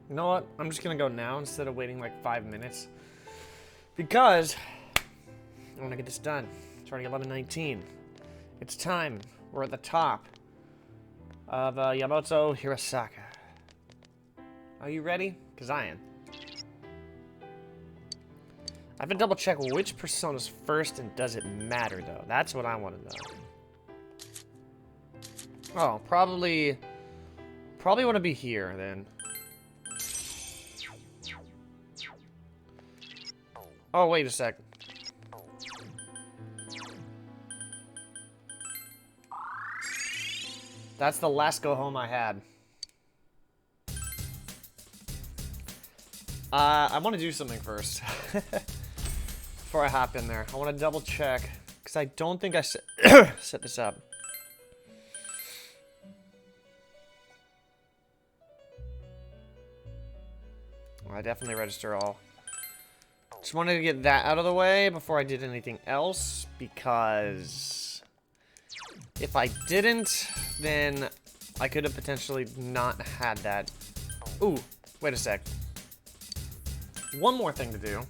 You know what? I'm just gonna go now instead of waiting like 5 minutes. Because I want to get this done. It's already 11:19. It's time. We're at the top of Yomotsu Hirasaka. Are you ready? Because I am. I have to double check which persona's first and does it matter though. That's what I want to know. Oh, probably want to be here then. Oh, wait a sec. That's the last go home I had. I want to do something first. Before I hop in there. I want to double check. Because I don't think I set this up. Well, I definitely register all. Just wanted to get that out of the way before I did anything else. Because if I didn't, then I could have potentially not had that. Ooh, wait a sec. One more thing to do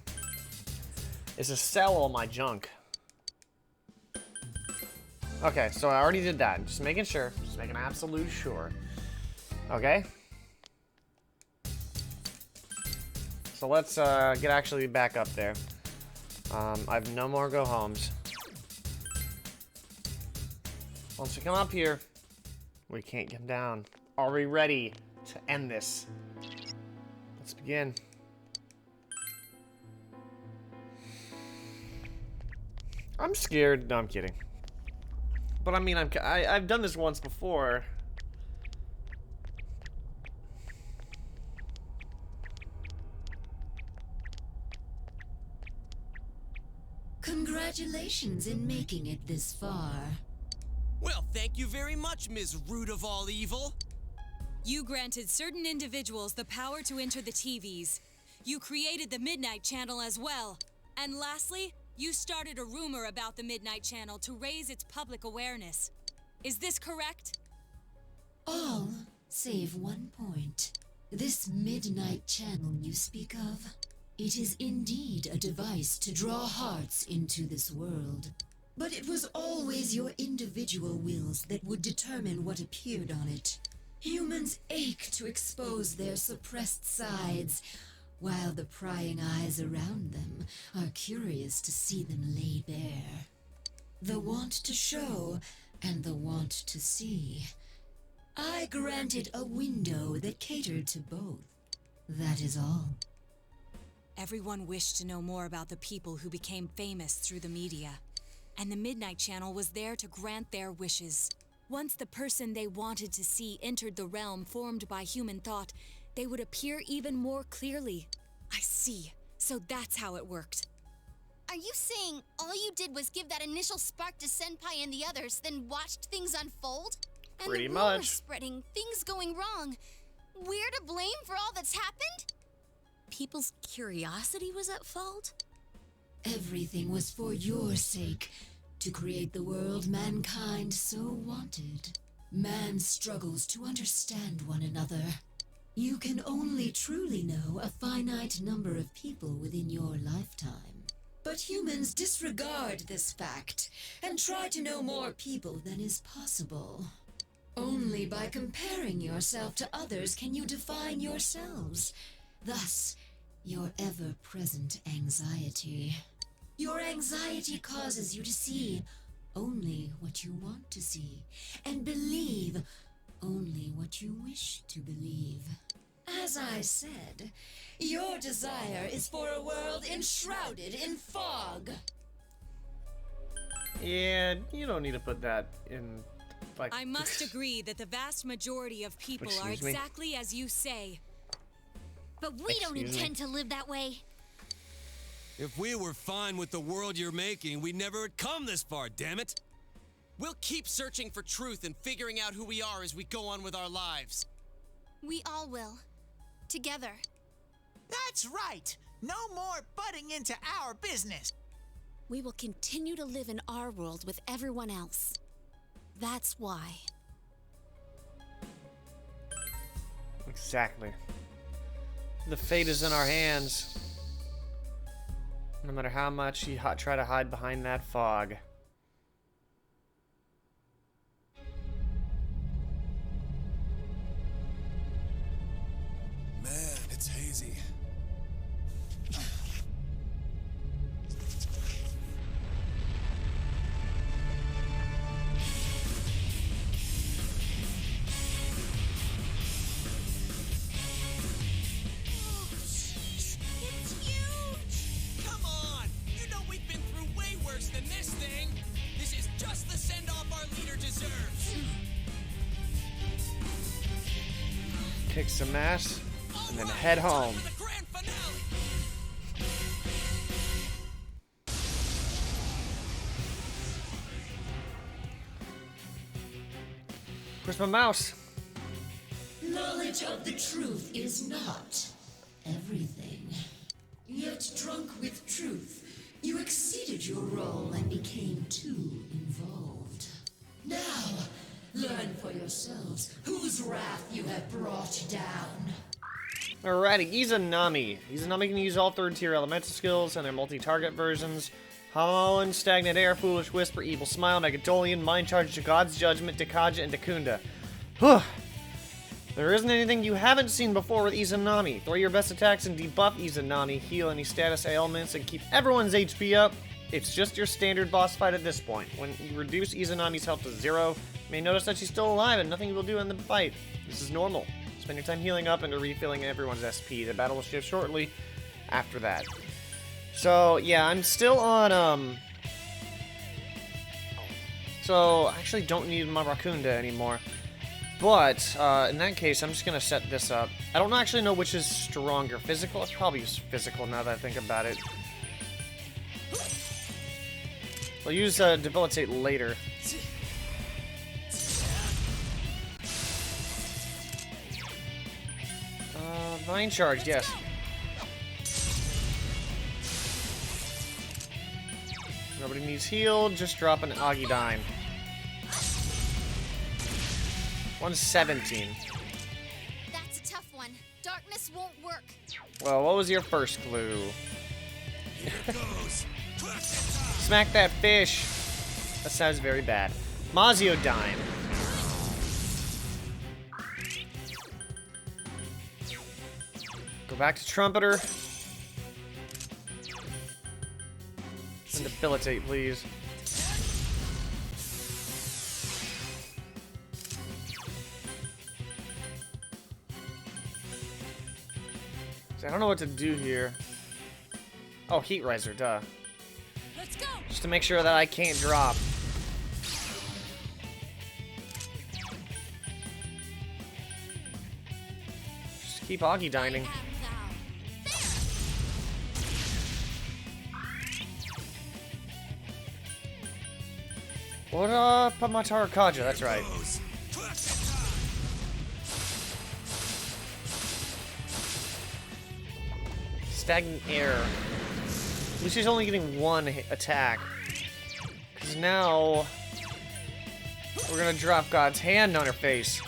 is to sell all my junk. Okay, so I already did that. Just making sure. Just making absolute sure. Okay? So let's get actually back up there. I have no more go-homes. Once we come up here, we can't get down. Are we ready to end this? Let's begin. I'm scared. No, I'm kidding. But I mean, I've done this once before. Congratulations in making it this far. Well, thank you very much, Ms. Root of all evil. You granted certain individuals the power to enter the TVs. You created the Midnight Channel as well. And lastly, you started a rumor about the Midnight Channel to raise its public awareness. Is this correct? All save one point. This Midnight Channel you speak of, it is indeed a device to draw hearts into this world. But it was always your individual wills that would determine what appeared on it. Humans ache to expose their suppressed sides, while the prying eyes around them are curious to see them lay bare. The want to show and the want to see. I granted a window that catered to both. That is all. Everyone wished to know more about the people who became famous through the media. And the Midnight Channel was there to grant their wishes. Once the person they wanted to see entered the realm formed by human thought, they would appear even more clearly. I see. So that's how it worked. Are you saying all you did was give that initial spark to Senpai and the others, then watched things unfold? And Pretty the much. rumors spreading, things going wrong. We're to blame for all that's happened? People's curiosity was at fault? Everything was for your sake, to create the world mankind so wanted. Man struggles to understand one another. You can only truly know a finite number of people within your lifetime. But humans disregard this fact and try to know more people than is possible. Only by comparing yourself to others can you define yourselves. Thus, your ever-present anxiety. Your anxiety causes you to see only what you want to see, and believe only what you wish to believe. As I said, your desire is for a world enshrouded in fog. Yeah, you don't need to put that in, like... I must agree that the vast majority of people are Excuse me? exactly as you say. But we don't Excuse me? intend to live that way. If we were fine with the world you're making, we never would come this far, damn it! We'll keep searching for truth and figuring out who we are as we go on with our lives. We all will. Together. That's right! No more butting into our business! We will continue to live in our world with everyone else. That's why. Exactly. The fate is in our hands. No matter how much you try to hide behind that fog. Man, it's hazy. Kick some ass, and then head home. Where's my mouse? Knowledge of the truth is not everything. Yet drunk with truth, you exceeded your role and became too involved. Now, learn for yourselves whose wrath you have brought down. Alrighty, Izanami. Izanami can use all third-tier elemental skills and their multi-target versions. Hamon, Stagnant Air, Foolish Whisper, Evil Smile, Megadolian, Mind Charge, God's Judgment, Dekaja, and Dekunda. Whew. There isn't anything you haven't seen before with Izanami. Throw your best attacks and debuff Izanami, heal any status ailments, and keep everyone's HP up. It's just your standard boss fight at this point. When you reduce Izanami's health to 0, you may notice that she's still alive and nothing will do in the fight. This is normal. Spend your time healing up and refilling everyone's SP. The battle will shift shortly after that. So, yeah, I'm still on, So, I actually don't need my Rakunda anymore. But, in that case, I'm just gonna set this up. I don't actually know which is stronger. Physical? It's probably physical now that I think about it. I'll use, Debilitate later. Mind Charge, yes. Nobody needs healed, just drop an Agidime. 117. That's a tough one. Darkness won't work. Well, what was your first clue? Smack that fish. That sounds very bad. Maziodime. Go back to Trumpeter. And Debilitate, please. I don't know what to do here. Oh, Heat Riser, duh. Let's go. Just to make sure that I can't drop. Just keep Augie dining. What Pamatara Kaja, that's right. Stagnant Air. At least she's only getting one attack. Because now we're gonna drop God's hand on her face.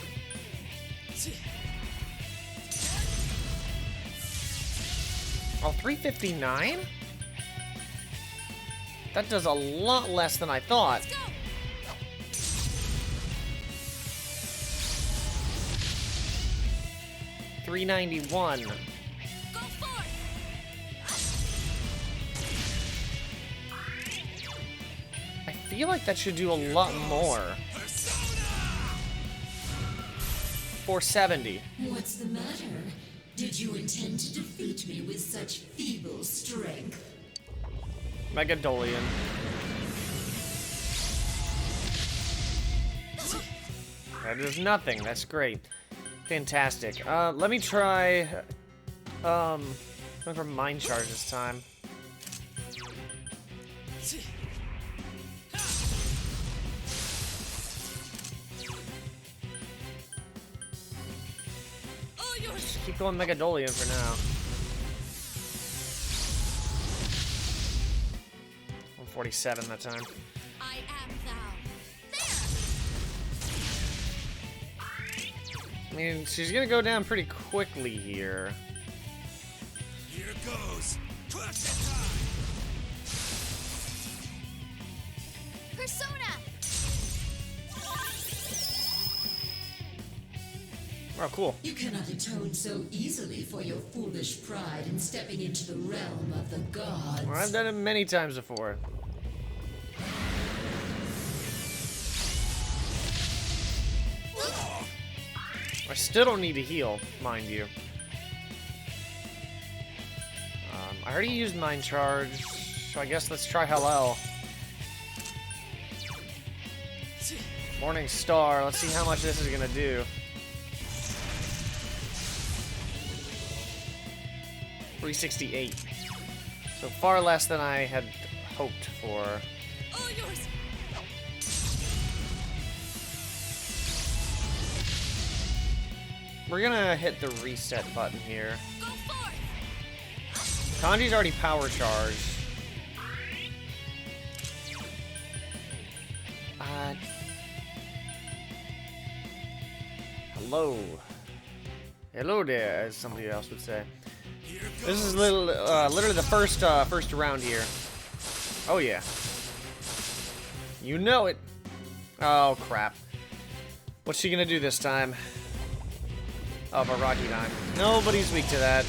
Oh, 359? That does a lot less than I thought. 391. I feel like that should do a lot more. 470. What's the matter? Did you intend to defeat me with such feeble strength? Megadolian. That is nothing. That's great. Fantastic. Let me try, going for Mind Charge this time. Just keep going Megadolian for now. 147 that time. I am thou. I mean, she's gonna go down pretty quickly here. goes. Persona! Oh, cool. You cannot atone so easily for your foolish pride in stepping into the realm of the gods. Well, I've done it many times before. I still don't need to heal, mind you. I already used Mind Charge, so I guess let's try Hallel. Morning Star, let's see how much this is gonna do. 368. So far less than I had hoped for. All yours! We're gonna hit the reset button here. Go forth! Kanji's already power charged. Hello. Hello there, as somebody else would say. This is literally the first round here. Oh yeah. You know it. Oh crap. What's she gonna do this time? Oh, Baraki Dime. Nobody's weak to that.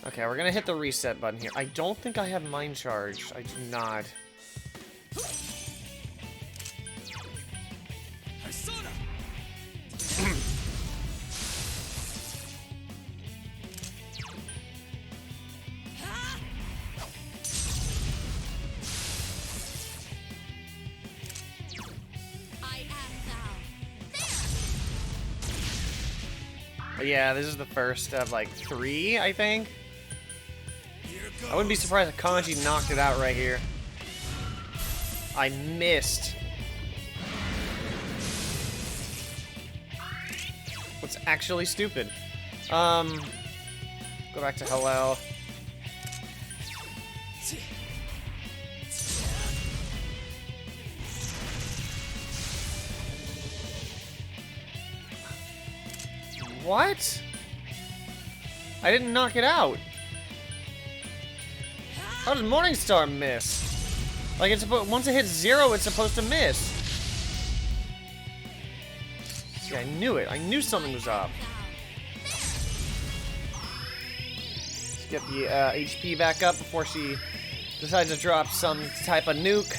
Okay, we're gonna hit the reset button here. I don't think I have Mind Charge. I do not. Yeah, this is the first of like 3, I think. I wouldn't be surprised if Kanji knocked it out right here. I missed. What's actually stupid? Go back to Hallel. What? I didn't knock it out. How does Morningstar miss? Like it's supposed, once it hits 0, it's supposed to miss. See, I knew it. I knew something was up. Let's get the HP back up before she decides to drop some type of nuke.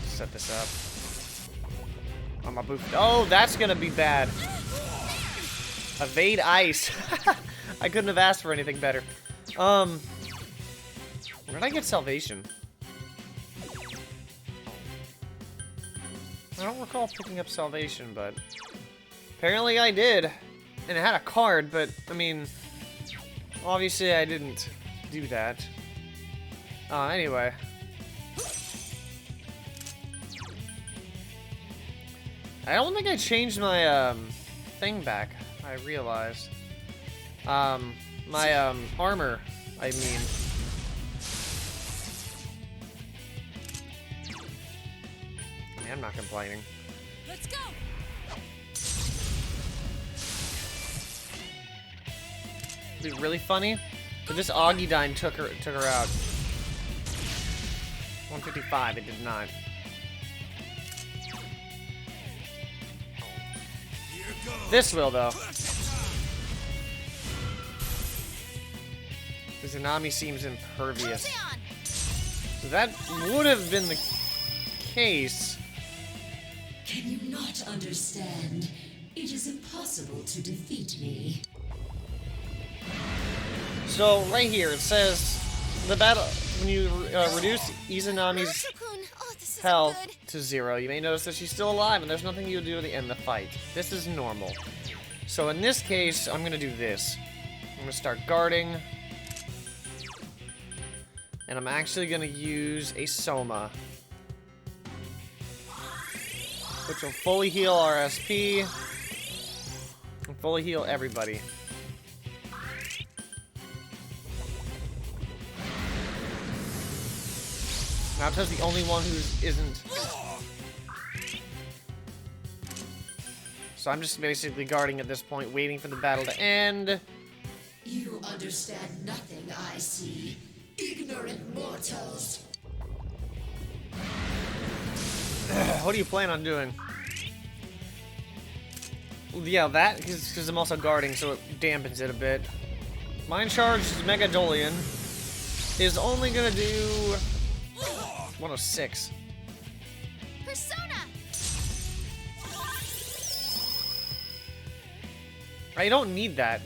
Set this up. On my booth. Oh, that's gonna be bad. Evade ice. I couldn't have asked for anything better. Where did I get salvation? I don't recall picking up salvation, but apparently I did. And it had a card, but I mean, obviously I didn't do that. Anyway. I don't think I changed my thing back. I realized. My armor, I mean. I'm not complaining. Let's go! It'd be really funny, but this Augidine took her out. 155, it did not. This will, though. Izanami seems impervious. So that would have been the case. Can you not understand? It is impossible to defeat me. So right here it says the battle when you reduce Izanami's health to 0, you may notice that she's still alive and there's nothing you do to end the fight. This is normal. So in this case, I'm gonna do this. I'm gonna start guarding. And I'm actually gonna use a Soma, which will fully heal our SP and fully heal everybody. Naoto's the only one who isn't. So I'm just basically guarding at this point, waiting for the battle to end. You understand nothing, I see. Ignorant mortals. What do you plan on doing? Yeah, that, because I'm also guarding, so it dampens it a bit. Mind Charge Megadolian is only gonna do 106. Persona! I don't need that.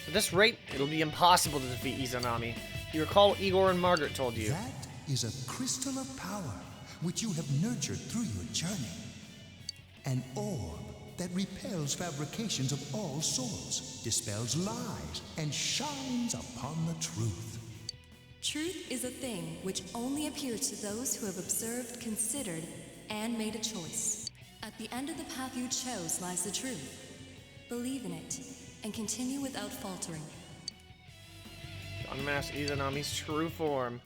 At this rate, it'll be impossible to defeat Izanami. You recall what Igor and Margaret told you. That is a crystal of power, which you have nurtured through your journey. An orb that repels fabrications of all sorts, dispels lies, and shines upon the truth. Truth is a thing which only appears to those who have observed, considered, and made a choice. At the end of the path you chose lies the truth. Believe in it, and continue without faltering. Unmask Izanami's true form.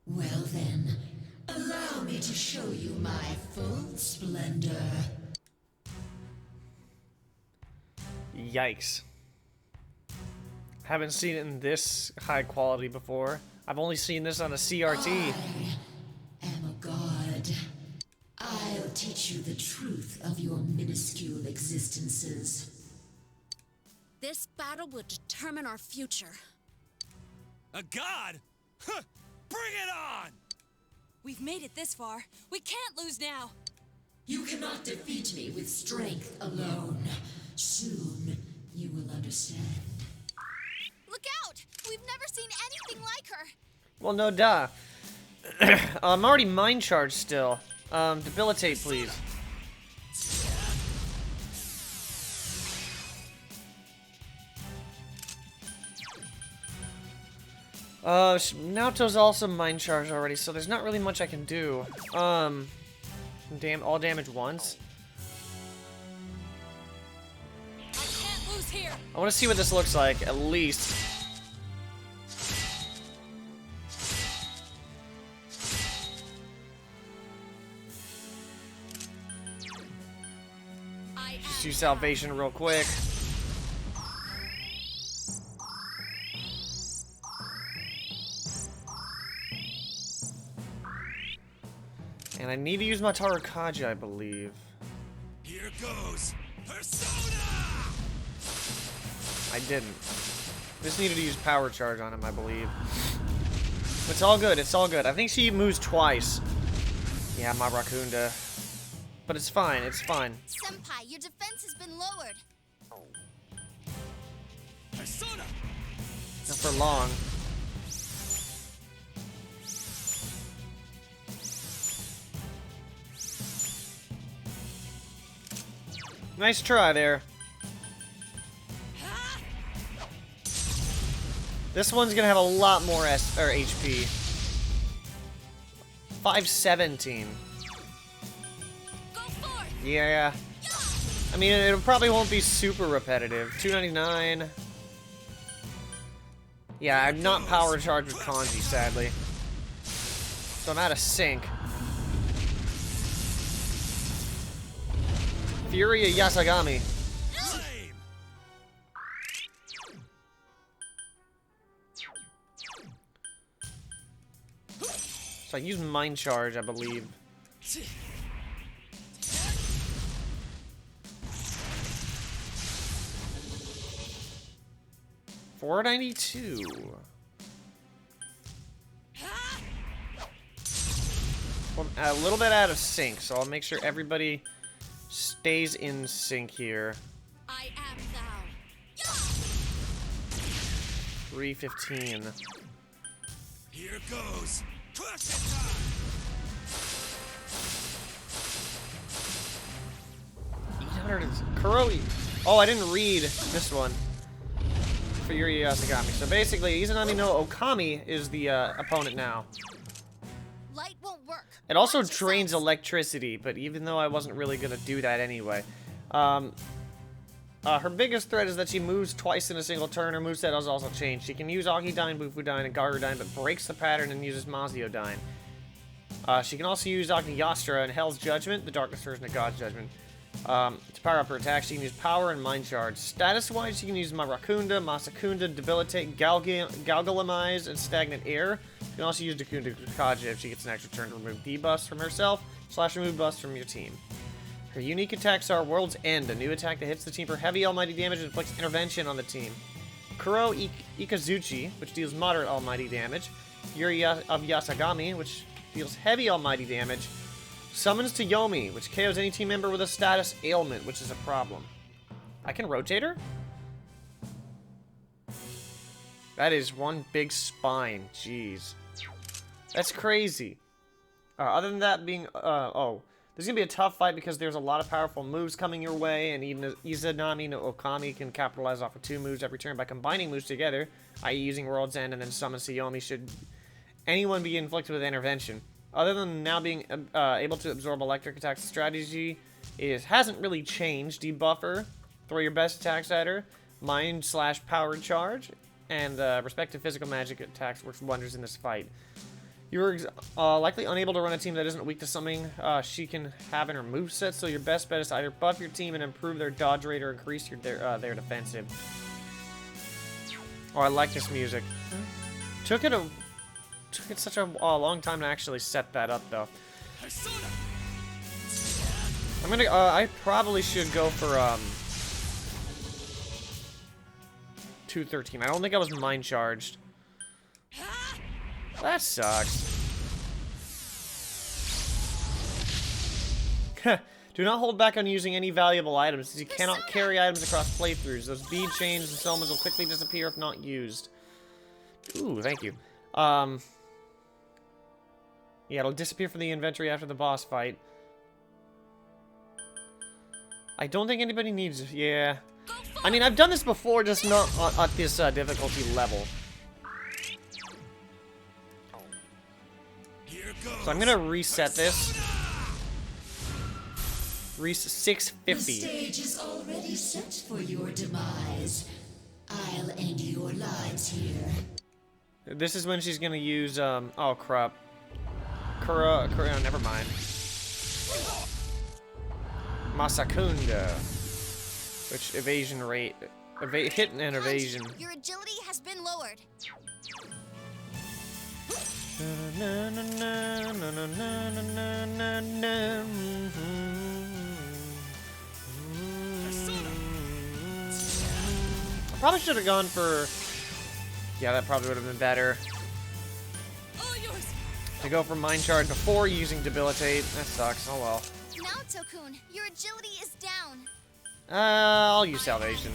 Well then, allow me to show you my full splendor. Yikes. Haven't seen it in this high quality before. I've only seen this on a CRT. I am a god. I'll teach you the truth of your minuscule existences. This battle will determine our future. A god? Huh! Bring it on! We've made it this far. We can't lose now. You cannot defeat me with strength alone. Soon, you will understand. Look out! We've never seen anything like her. Well, no duh. I'm already mind charged still. Debilitate, please. Naoto's also mind charged already, so there's not really much I can do. All damage once. I can't lose here. I want to see what this looks like, at least. Just use salvation real quick. And I need to use my Tarakaji, I believe. Here goes Persona! I didn't. Just needed to use power charge on him, I believe. It's all good, it's all good. I think she moves twice. Yeah, my Rakunda. But it's fine, it's fine. Senpai, your defense has been lowered. Persona! Not for long. Nice try there. This one's gonna have a lot more HP. 517. Go forth! Yeah. I mean, it probably won't be super repetitive. 299. Yeah, I'm not power charged with Kanji, sadly. So I'm out of sync. Fury Yasagami. Flame! So I use Mind Charge, I believe. 492. Well, a little bit out of sync, so I'll make sure everybody stays in sync here. I am thou. 315. Here goes Classic time! Kuroi. Oh, I didn't read this one. For Yuri Yasagami. So basically, Izanami no Okami is the opponent now. Light won't work. It also drains electricity, but even though I wasn't really gonna do that anyway. Her biggest threat is that she moves twice in a single turn. Her moveset has also changed. She can use Akidyne, Bufudyne, and Garudyne, but breaks the pattern and uses Maziodyne. She can also use Agniyastra and Hell's Judgment, the darkest version of God's Judgment. To power up her attack, she can use Power and Mind Charge. Status-wise, she can use Marakunda, Masakunda, Debilitate, Galgalamize, and Stagnant Air. She can also use Dakunda Kaja if she gets an extra turn to remove debuffs from herself, / remove buffs from your team. Her unique attacks are World's End, a new attack that hits the team for heavy almighty damage and inflicts intervention on the team. Kuro Ikazuchi, which deals moderate almighty damage. Yuri of Yasagami, which deals heavy almighty damage. Summons to Yomi, which KOs any team member with a status ailment, which is a problem. I can rotate her? That is one big spine. Jeez. That's crazy. Other than that being... There's going to be a tough fight because there's a lot of powerful moves coming your way, and even Izanami no Okami can capitalize off of 2 moves every turn by combining moves together, i.e. using World's End and then Summons to Yomi should anyone be inflicted with intervention. Other than now being able to absorb electric attacks, the strategy hasn't really changed. Debuff her, throw your best attacks at her, Mind / Power Charge, and respective physical magic attacks works wonders in this fight. You're likely unable to run a team that isn't weak to something she can have in her moveset, so your best bet is to either buff your team and improve their dodge rate or increase their defensive. Oh, I like this music. Took it such a long time to actually set that up, though. I'm gonna, I probably should go for, 213. I don't think I was mind charged. That sucks. Do not hold back on using any valuable items, since you cannot carry items across playthroughs. Those bead chains and summons will quickly disappear if not used. Ooh, thank you. Yeah, it'll disappear from the inventory after the boss fight. I don't think anybody needs it. Yeah. I mean, I've done this before, just not at this difficulty level. So I'm gonna reset this. 650. The stage is already set for your demise. I'll end your lives here. This is when she's gonna use, oh crap. Kura, never mind. Masakunda. Which evasion rate, hit and evasion. Your agility has been lowered. I probably should have gone for... Yeah, that probably would have been better. To go for Mind Charge before using Debilitate. That sucks. Oh well. Now, Tokun, your agility is down. I'll use Salvation.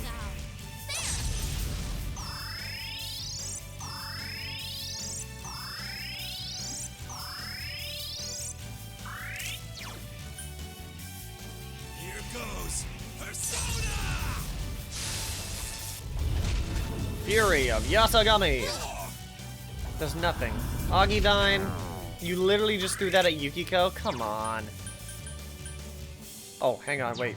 Here goes Persona! Fury of Yasagami. Does nothing. Akidyne, you literally just threw that at Yukiko? Come on. Oh, hang on. Wait.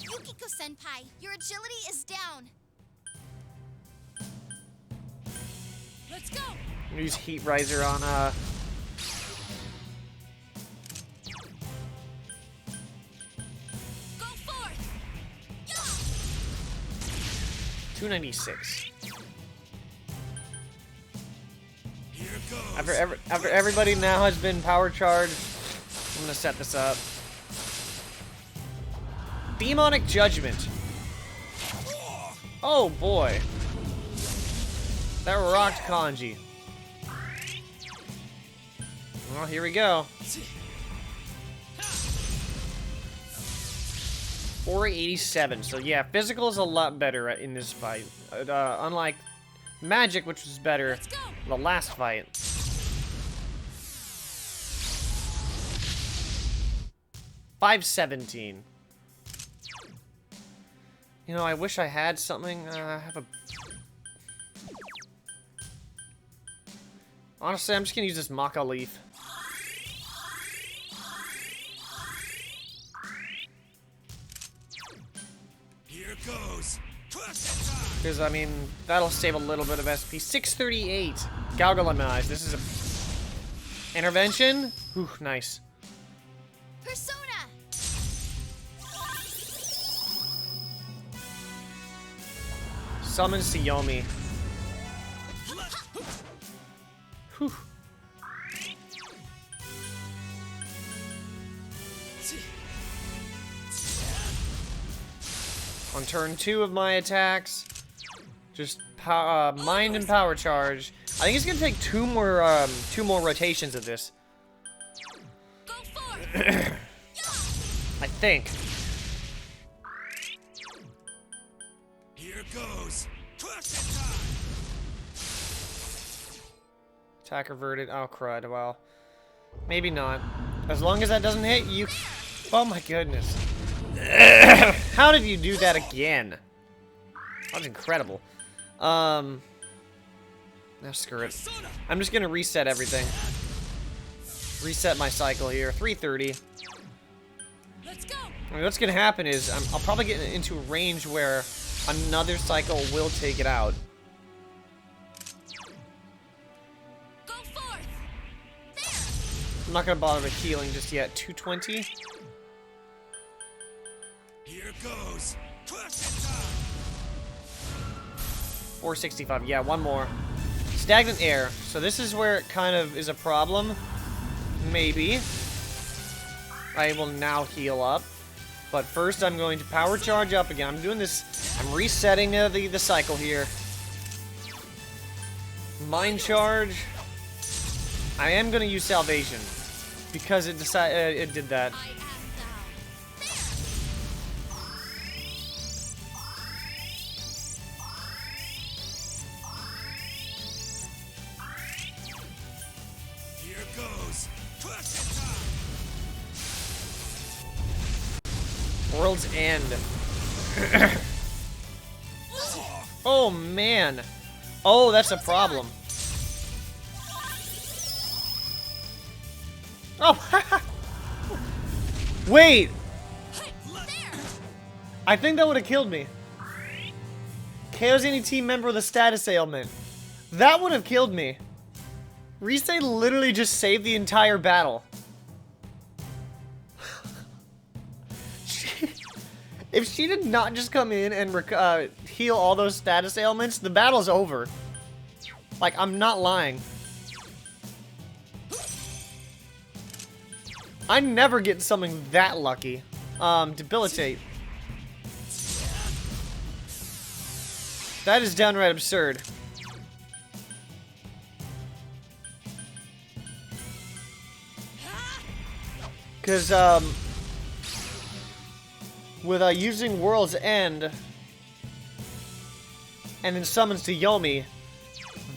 Yukiko-senpai, your agility is down. Let's go! I'm gonna use Heat Riser on, Go forth! Yeah! 296. Here goes. After everybody now has been power charged, I'm gonna set this up. Demonic Judgment. Oh boy. That rocked Kanji. Well, here we go. 487. So yeah, physical is a lot better in this fight. Unlike magic, which was better in the last fight. $517. You know, I wish I had something. I have a... Honestly, I'm just gonna use this Maka Leaf. Here goes. Because, I mean, that'll save a little bit of SP. 638. Galgalamize. This is a... Intervention? Ooh, nice. Persona! Summons to Yomi. Whew. On turn 2 of my attacks, just mind and power charge. I think it's gonna take two more rotations of this. Go for it! I think. Here goes. Attack reverted. Oh crud. Well, maybe not. As long as that doesn't hit you. Oh my goodness. How did you do that again? That was incredible. Now screw it. I'm just gonna reset everything. Reset my cycle here. 330. Let's go! I mean, what's gonna happen is I'll probably get into a range where another cycle will take it out. Go forth! There! I'm not gonna bother with healing just yet. 220. Here goes. 465. Yeah, one more. Stagnant air. So this is where it kind of is a problem. Maybe. I will now heal up. But first I'm going to power charge up again. I'm doing this. I'm resetting the cycle here. Mind charge. I am going to use salvation. Because it did that. I am thou. Here goes. World's End. Oh, man. Oh, that's a problem. Oh, wait. I think that would have killed me. KOs any team member with a status ailment. That would have killed me. Rise literally just saved the entire battle. If she did not just come in and heal all those status ailments, the battle's over. Like, I'm not lying. I never get something that lucky. Debilitate. That is downright absurd. Because, with using World's End and then summons to Yomi,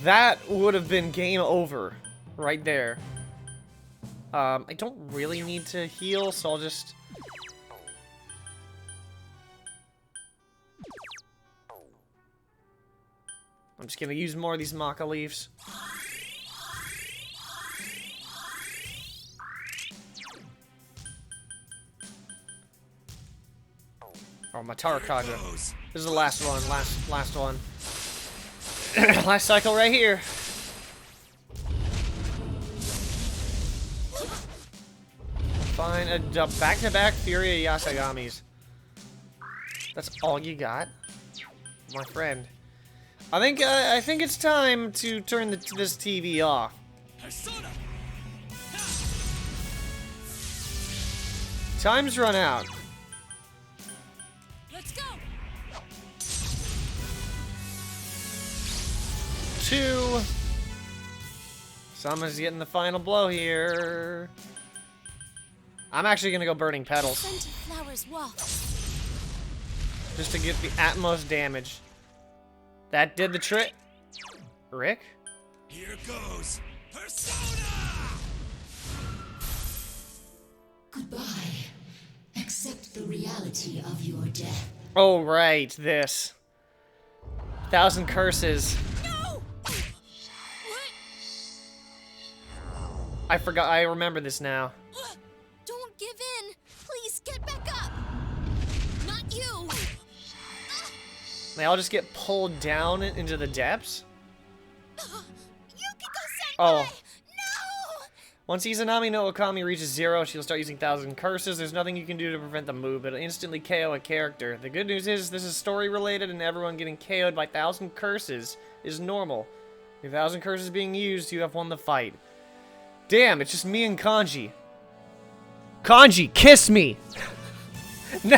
that would have been game over right there. I don't really need to heal, so I'll just... I'm just gonna use more of these Maka Leaves. Oh, my Tarakaga. This is the last one. Last one. Last cycle right here. Fine. Back-to-back Fury Yasagamis. That's all you got, my friend. I think it's time to turn this TV off. Time's run out. Let's go! 2. Someone's getting the final blow here. I'm actually gonna go Burning Petals. Scent of flowers walk. Just to get the utmost damage. That did the trick. Rick? Here goes. Persona! Goodbye. Accept the reality of your death. Oh, right, this. 1,000 curses. No! What? I forgot, I remember this now. Don't give in. Please get back up. Not you. They all just get pulled down into the depths? Yukiko-senpai! Oh. No! Once Izanami no Okami reaches 0, she'll start using 1,000 curses. There's nothing you can do to prevent the move. It'll instantly KO a character. The good news is this is story related and everyone getting KO'd by 1,000 curses is normal. With 1,000 curses being used, you have won the fight. Damn, it's just me and Kanji. Kanji, kiss me! No.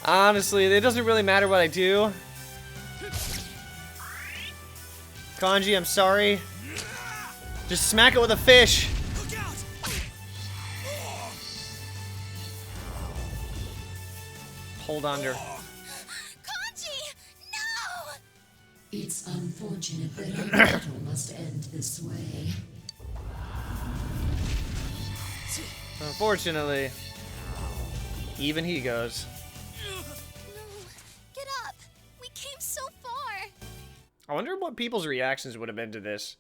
Honestly, it doesn't really matter what I do. Kanji, I'm sorry. Just smack it with a fish. Look out! Hold under. Kanji! No! It's unfortunate that our battle must end this way. Unfortunately, even he goes. No. Get up. We came so far. I wonder what people's reactions would have been to this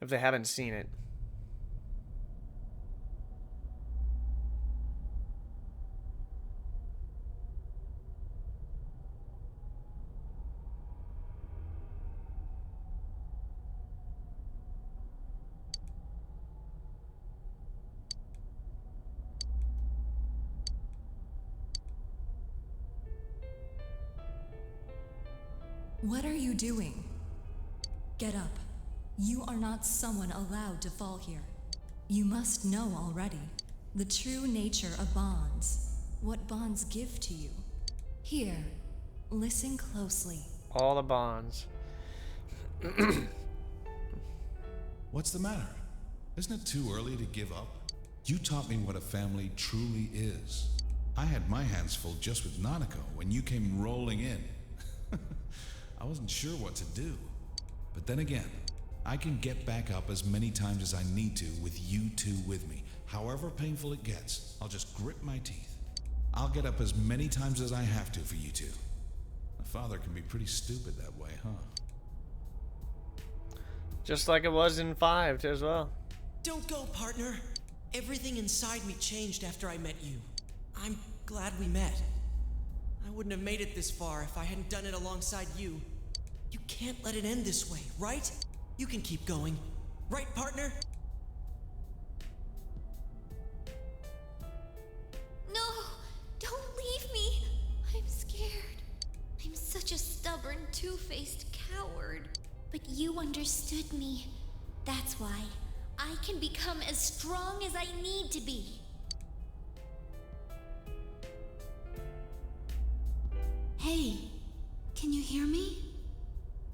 if they haven't seen it. What are you doing? Get up. You are not someone allowed to fall here. You must know already the true nature of bonds, what bonds give to you. Here, listen closely. All the bonds. What's the matter? Isn't it too early to give up? You taught me what a family truly is. I had my hands full just with Nanako when you came rolling in. I wasn't sure what to do. But then again, I can get back up as many times as I need to with you two with me. However painful it gets, I'll just grit my teeth. I'll get up as many times as I have to for you two. A father can be pretty stupid that way, huh? Just like it was in 5 as well. Don't go, partner. Everything inside me changed after I met you. I'm glad we met. I wouldn't have made it this far if I hadn't done it alongside you. You can't let it end this way, right? You can keep going. Right, partner? No! Don't leave me! I'm scared. I'm such a stubborn, two-faced coward. But you understood me. That's why I can become as strong as I need to be. Hey, can you hear me?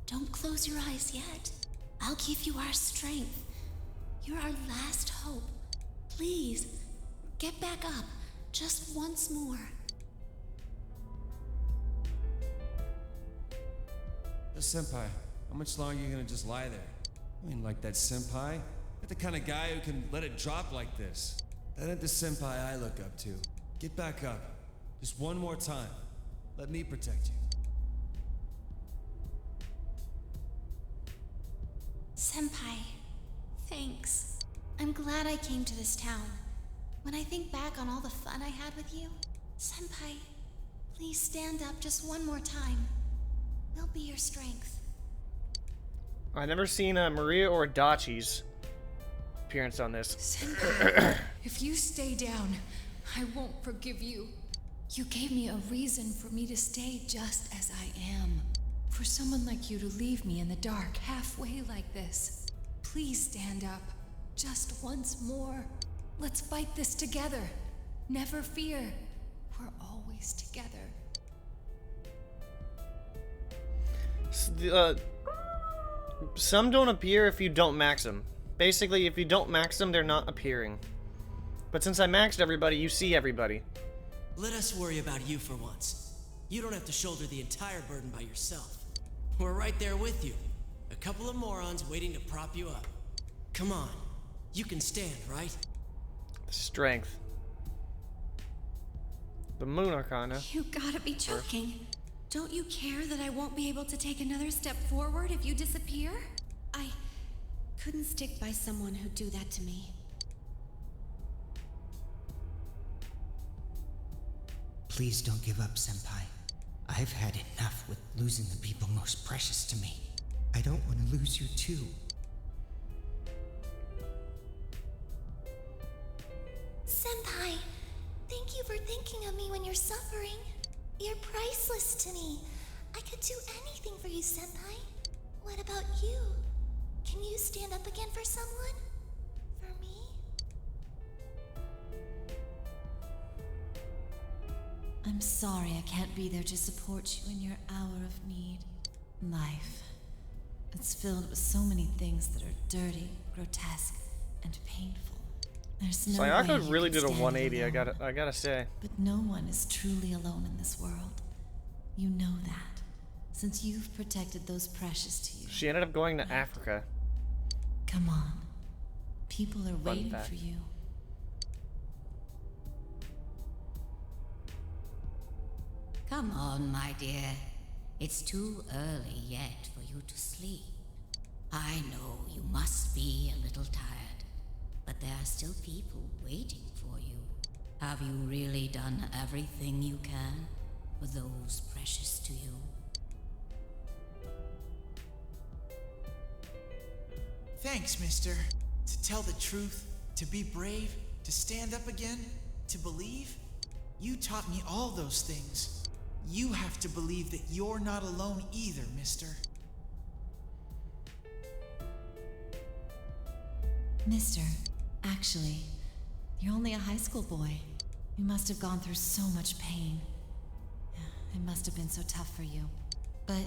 Don't close your eyes yet. I'll give you our strength. You're our last hope. Please, get back up. Just once more. Yo, Senpai, how much longer are you gonna just lie there? I mean, like that Senpai? You're the kind of guy who can let it drop like this. That ain't the Senpai I look up to. Get back up. Just one more time. Let me protect you. Senpai, thanks. I'm glad I came to this town. When I think back on all the fun I had with you, Senpai, please stand up just one more time. We'll be your strength. I've never seen Maria or Dachi's appearance on this. Senpai, if you stay down, I won't forgive you. You gave me a reason for me to stay just as I am. For someone like you to leave me in the dark halfway like this. Please stand up. Just once more. Let's fight this together. Never fear. We're always together. Some don't appear if you don't max them. Basically, if you don't max them, they're not appearing. But since I maxed everybody, you see everybody. Let us worry about you for once. You don't have to shoulder the entire burden by yourself. We're right there with you. A couple of morons waiting to prop you up. Come on. You can stand, right? Strength. The Moon Arcana. You gotta be joking. Don't you care that I won't be able to take another step forward if you disappear? I couldn't stick by someone who'd do that to me. Please don't give up, Senpai. I've had enough with losing the people most precious to me. I don't want to lose you too. Senpai, thank you for thinking of me when you're suffering. You're priceless to me. I could do anything for you, Senpai. What about you? Can you stand up again for someone? For me? I'm sorry I can't be there to support you in your hour of need. Life. It's filled with so many things that are dirty, grotesque, and painful. There's no way Sayaka you really can did a stand 180, alone. I gotta say. But no one is truly alone in this world. You know that, since you've protected those precious to you. She ended up going to Africa. Come on. People are waiting fact. for you. Come on, my dear. It's too early yet for you to sleep. I know you must be a little tired, but there are still people waiting for you. Have you really done everything you can for those precious to you? Thanks, mister. To tell the truth, to be brave, to stand up again, to believe. You taught me all those things. You have to believe that you're not alone either, mister. Mister, actually, you're only a high school boy. You must have gone through so much pain. It must have been so tough for you. But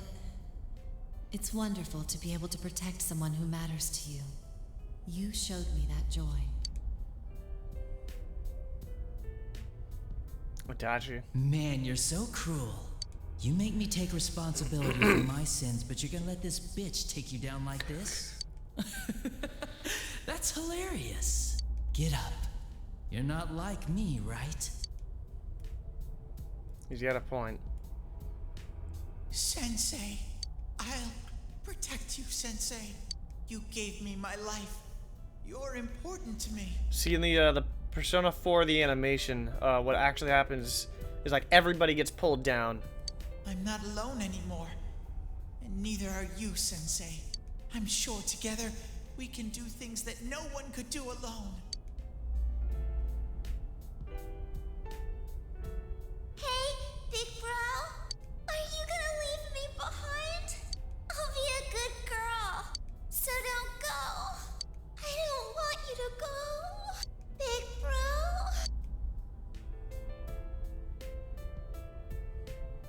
it's wonderful to be able to protect someone who matters to you. You showed me that joy. Adachi. Man, you're so cruel. You make me take responsibility for my sins, but you're gonna let this bitch take you down like this? That's hilarious. Get up. You're not like me, right? He's got a point. Sensei, I'll protect you, Sensei. You gave me my life. You're important to me. See, in the Persona 4, the animation, what actually happens is like everybody gets pulled down. I'm not alone anymore. And neither are you, Sensei. I'm sure together we can do things that no one could do alone. Hey, big bro. Are you gonna leave me behind? I'll be a good girl. So don't go. I don't want you to go. Big bro.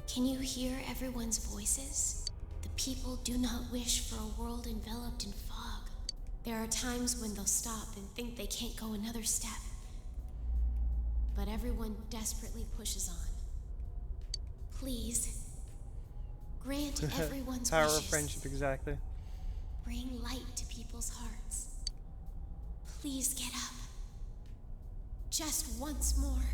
Can you hear everyone's voices? The people do not wish for a world enveloped in fog. There are times when they'll stop and think they can't go another step. But everyone desperately pushes on. Please, grant everyone's Power wishes. of friendship, exactly. Bring light to people's hearts. Please get up. Just once more.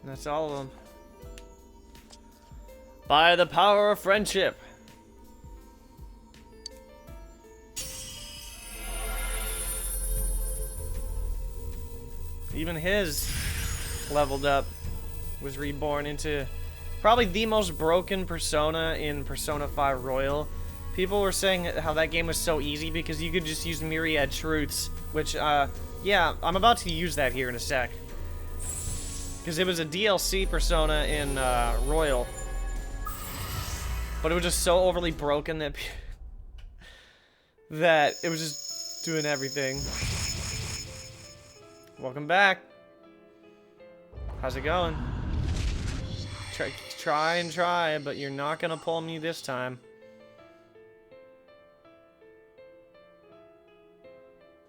That's all of them. By the power of friendship. Even his leveled up, was reborn into probably the most broken Persona in Persona 5 Royal. People were saying how that game was so easy because you could just use Myriad Truths, which, yeah, I'm about to use that here in a sec. Because it was a DLC Persona in Royal. But it was just so overly broken that that it was just doing everything. Welcome back. How's it going? Try and try, but you're not gonna pull me this time.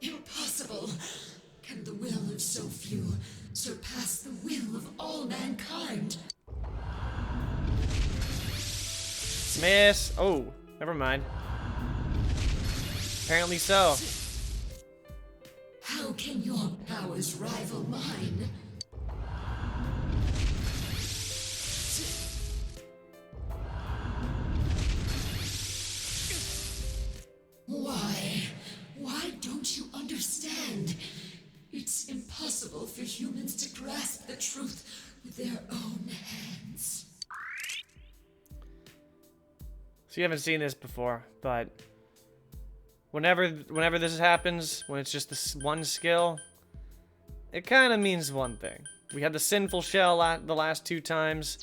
Impossible! Can the will of so few surpass the will of all mankind? Miss. Oh, Never mind. Apparently so. How can your powers rival mine? Why? Why don't you understand? It's impossible for humans to grasp the truth with their own hands. So you haven't seen this before, but whenever this happens, when it's just this one skill, it kind of means one thing. We had the sinful shell the last 2 times,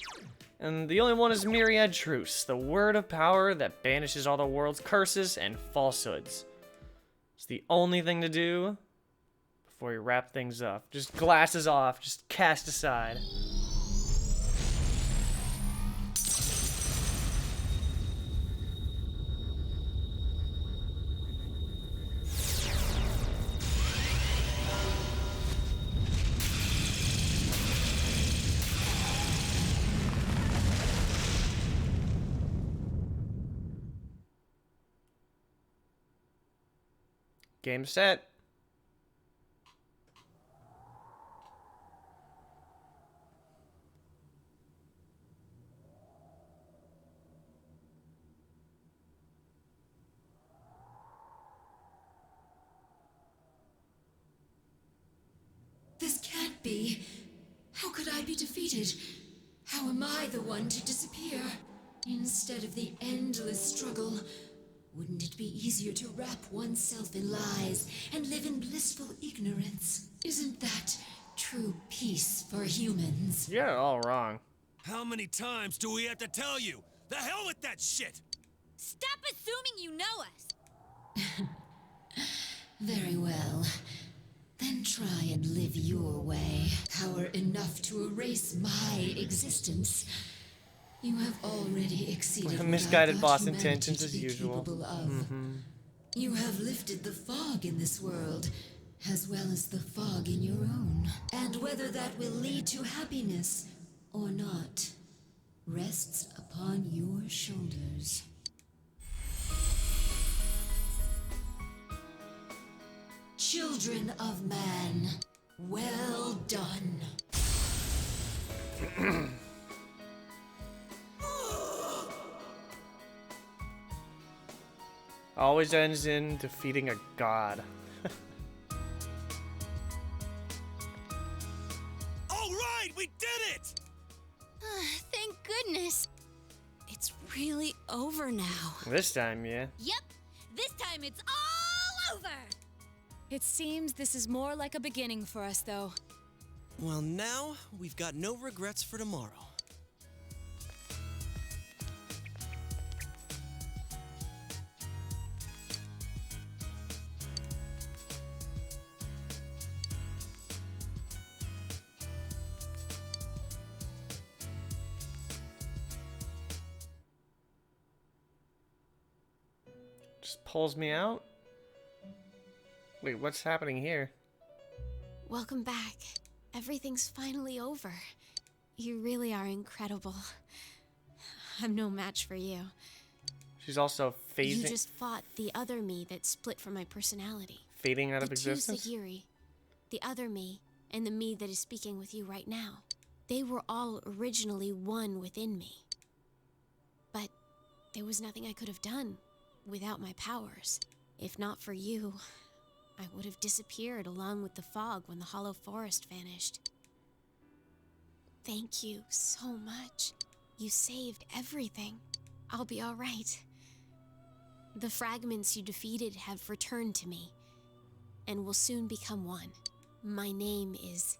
and the only one is Myriad Truce, the word of power that banishes all the world's curses and falsehoods. It's the only thing to do before you wrap things up. Just glasses off, just cast aside. Game set. This can't be. How could I be defeated? How am I the one to disappear? Instead of the endless struggle, wouldn't it be easier to wrap oneself in lies and live in blissful ignorance? Isn't that true peace for humans? You're all wrong. How many times do we have to tell you? The hell with that shit! Stop assuming you know us! Very well. Then try and live your way. Power enough to erase my existence. You have already exceeded misguided what I boss thought humanity intentions to as be usual. capable of. You have lifted the fog in this world, as well as the fog in your own. And whether that will lead to happiness or not, rests upon your shoulders. Children of man, well done. Always ends in defeating a god. All right, we did it! Thank goodness. It's really over now. This time, yeah. Yep, this time it's all over. It seems this is more like a beginning for us, though. Well, now we've got no regrets for tomorrow. Just pulls me out. Wait, what's happening here? Welcome back. Everything's finally over. You really are incredible. I'm no match for you. She's also You phasing, just fought the other me that split from my personality. fading out of The two existence. Sagiri, the other me, and the me that is speaking with you right now. They were all originally one within me. But there was nothing I could have done without my powers. If not for you, I would have disappeared along with the fog when the hollow forest vanished. Thank you so much. You saved everything. I'll be all right. The fragments you defeated have returned to me, and will soon become one. My name is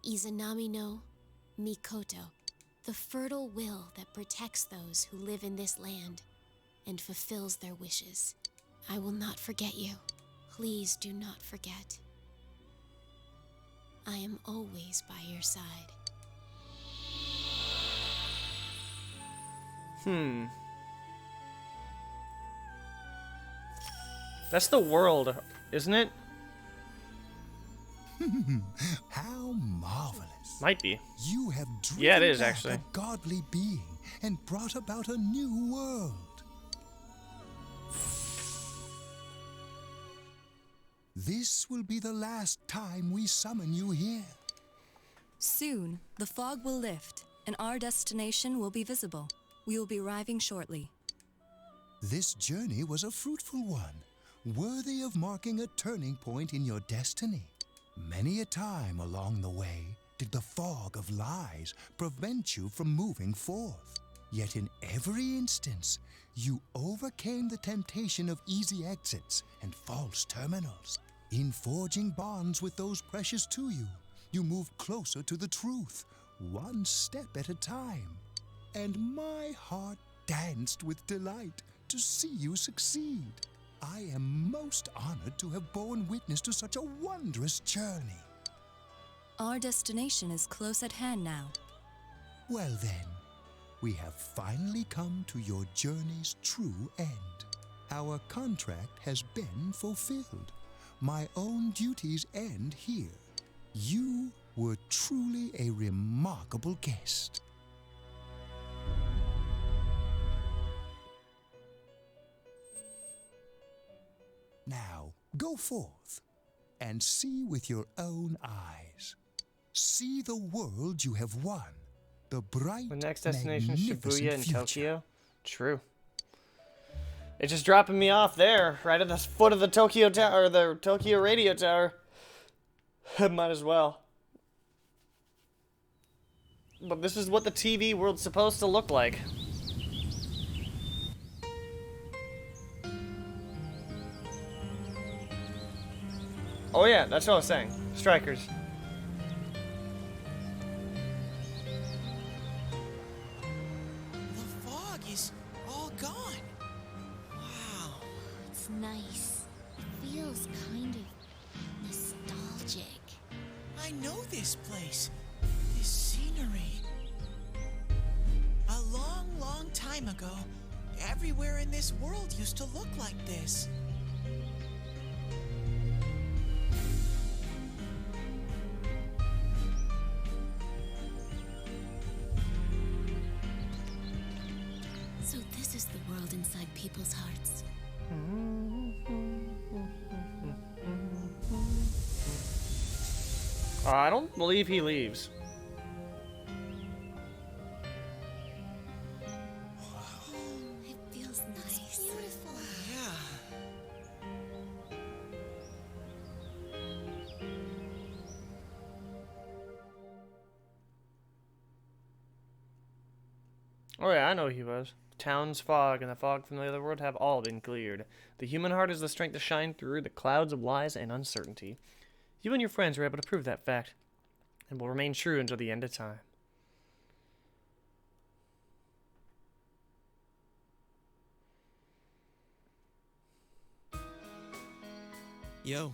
Izanami no Mikoto, the fertile will that protects those who live in this land and fulfills their wishes. I will not forget you. Please do not forget. I am always by your side. That's the world, isn't it? How marvelous. Might be. You have driven Yeah, it is, back actually. a godly being and brought about a new world. This will be the last time we summon you here. Soon, the fog will lift, and our destination will be visible. We will be arriving shortly. This journey was a fruitful one, worthy of marking a turning point in your destiny. Many a time along the way did the fog of lies prevent you from moving forth. Yet in every instance, you overcame the temptation of easy exits and false terminals. In forging bonds with those precious to you, you moved closer to the truth, one step at a time. And my heart danced with delight to see you succeed. I am most honored to have borne witness to such a wondrous journey. Our destination is close at hand now. Well then, we have finally come to your journey's true end. Our contract has been fulfilled. My own duties end here. You were truly a remarkable guest. Now, go forth and see with your own eyes. See the world you have won. The bright, The next destination is magnificent Shibuya in future. Tokyo. True. It's just dropping me off there, right at the foot of the Tokyo Tower, or the Tokyo Radio Tower. Might as well. But this is what the TV world's supposed to look like. Oh yeah, that's what I was saying. Strikers. The fog is all gone. Wow. It's nice. It feels kind of nostalgic. I know this place. This scenery. A long, long time ago, everywhere in this world used to look like this. So this is the world inside people's hearts. I don't believe he leaves. It feels nice. It's beautiful. Yeah. Oh yeah, I know he was. Town's fog and the fog from the other world have all been cleared. The human heart is the strength to shine through the clouds of lies and uncertainty. You and your friends were able to prove that fact, and will remain true until the end of time. Yo.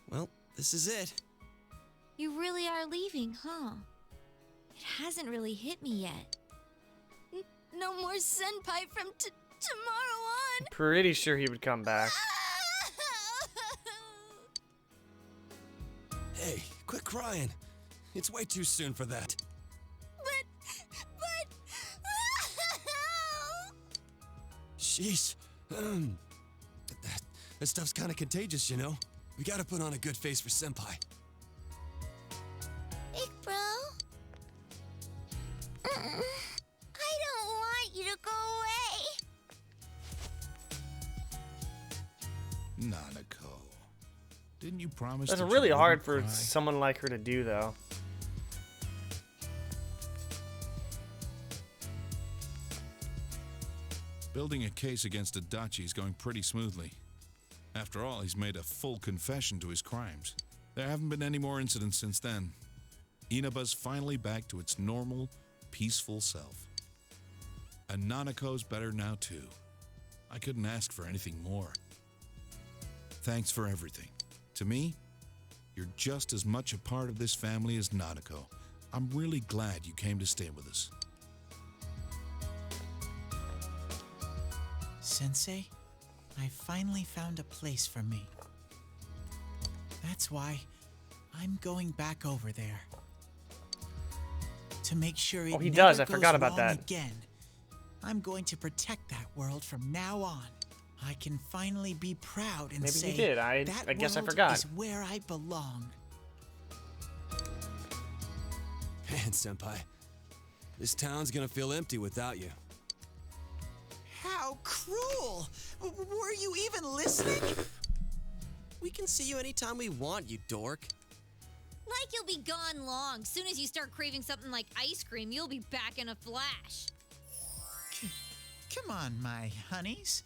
Well, this is it. You really are leaving, huh? It hasn't really hit me yet. No more senpai from tomorrow on. Pretty sure he would come back. Hey, quit crying. It's way too soon for that. But... Sheesh. That stuff's kind of contagious, you know? We gotta put on a good face for Senpai. Big bro? I don't want you to go away. Nanako. Didn't you promise That's that you really hard wouldn't for cry? someone like her to do, though. Building a case against Adachi is going pretty smoothly. After all, he's made a full confession to his crimes. There haven't been any more incidents since then. Inaba's finally back to its normal, peaceful self. And Nanako's better now too. I couldn't ask for anything more. Thanks for everything. To me, you're just as much a part of this family as Nanako. I'm really glad you came to stay with us. Sensei, I finally found a place for me. That's why I'm going back over there. To make sure it Oh, he never does. I goes forgot about wrong that. again. I'm going to protect that world from now on. I can finally be proud and Maybe say you did. I guess I forgot. is where I belong. Man, Senpai, this town's gonna feel empty without you. How cruel! Were you even listening? We can see you anytime we want, you dork. Like you'll be gone long. Soon as you start craving something like ice cream, you'll be back in a flash. Come on, my honeys.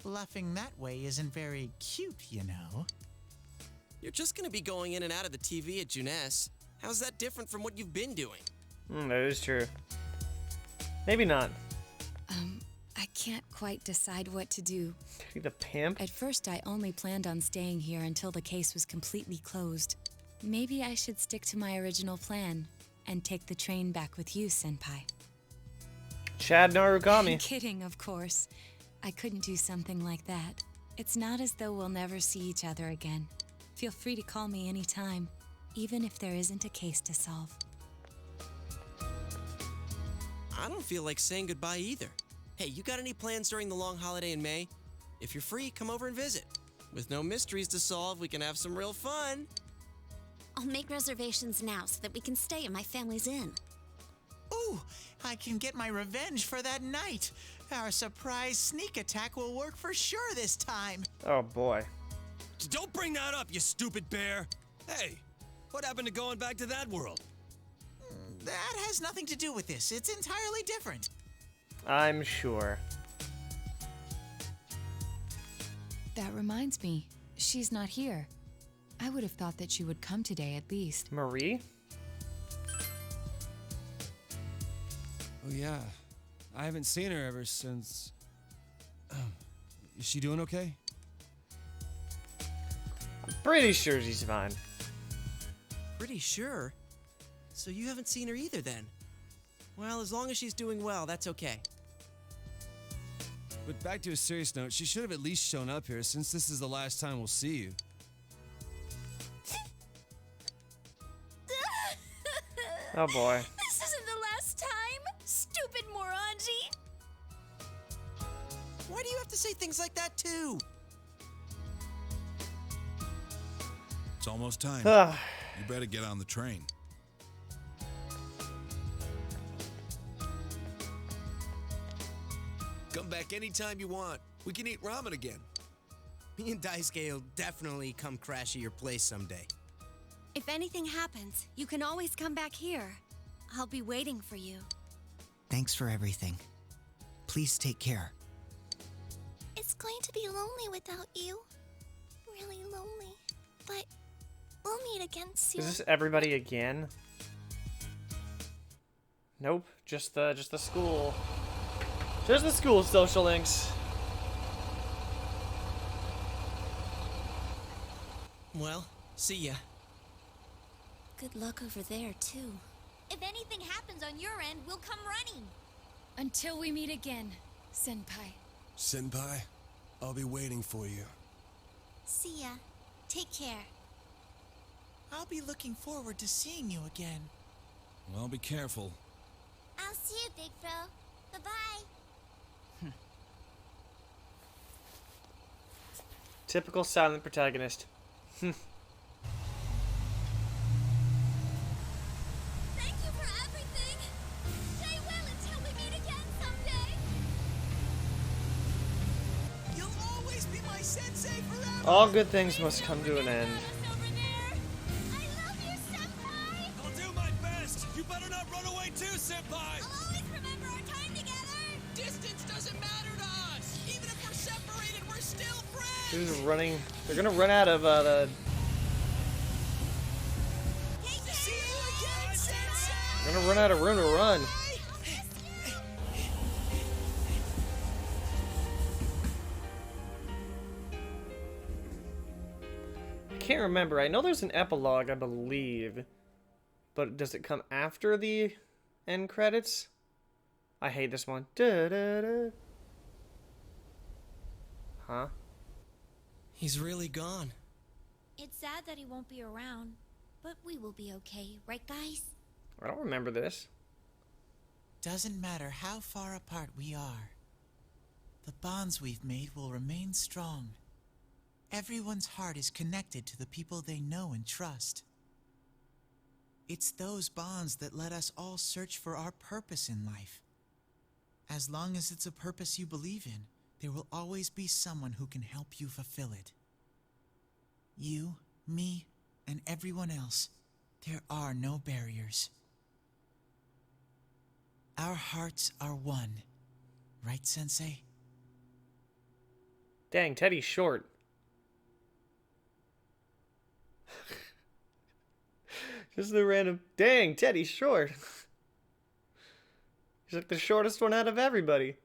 Bluffing that way isn't very cute, you know. You're just gonna be going in and out of the TV at Juness. How's that different from what you've been doing? That is true. Maybe not. I can't quite decide what to do. Be the pimp? At first, I only planned on staying here until the case was completely closed. Maybe I should stick to my original plan and take the train back with you, Senpai. Chad Narukami. I'm kidding, of course. I couldn't do something like that. It's not as though we'll never see each other again. Feel free to call me anytime, even if there isn't a case to solve. I don't feel like saying goodbye either. Hey, you got any plans during the long holiday in May? If you're free, come over and visit. With no mysteries to solve, we can have some real fun. I'll make reservations now so that we can stay at my family's inn. Ooh, I can get my revenge for that night. Our surprise sneak attack will work for sure this time. Oh boy. Don't bring that up, you stupid bear! Hey, what happened to going back to that world? That has nothing to do with this. It's entirely different. I'm sure. That reminds me, she's not here. I would have thought that she would come today at least. Marie? Oh yeah, I haven't seen her ever since... Is she doing okay? I'm pretty sure she's fine. Pretty sure? So you haven't seen her either then? Well, as long as she's doing well, that's okay. But back to a serious note, she should have at least shown up here since this is the last time we'll see you. Oh boy. This isn't the last time, stupid moronji. Why do you have to say things like that too? It's almost time. You better get on the train. Come back anytime you want. We can eat ramen again. Me and Daisuke will definitely come crash at your place someday. If anything happens, you can always come back here. I'll be waiting for you. Thanks for everything. Please take care. It's going to be lonely without you. Really lonely. But we'll meet again soon. Is this everybody again? Nope, just the school. Just the school social links. Well, see ya. Good luck over there, too. If anything happens on your end, we'll come running. Until we meet again, Senpai. Senpai, I'll be waiting for you. See ya. Take care. I'll be looking forward to seeing you again. Well, be careful. I'll see you, Big Bro. Bye-bye. Typical silent protagonist. Thank you for everything. Stay well until we meet again someday. You'll always be my sensei forever. All good things must come to an end. I'll do my best! You better not run away too, Senpai! I'll always remember our time together. Distance doesn't matter to us! Even if we're separated, we're still friends! They're just running. They're gonna run out of the. See you again, sensei. They're gonna run out of room to run. I can't remember. I know there's an epilogue, I believe, but does it come after the end credits? I hate this one. Da, da, da. Huh? He's really gone. It's sad that he won't be around, but we will be okay, right, guys? I don't remember this. Doesn't matter how far apart we are. The bonds we've made will remain strong. Everyone's heart is connected to the people they know and trust. It's those bonds that let us all search for our purpose in life. As long as it's a purpose you believe in, there will always be someone who can help you fulfill it. You, me, and everyone else, there are no barriers. Our hearts are one. Right, Sensei? Dang, Teddy's short. Just the random... Dang, Teddy's short. He's like the shortest one out of everybody.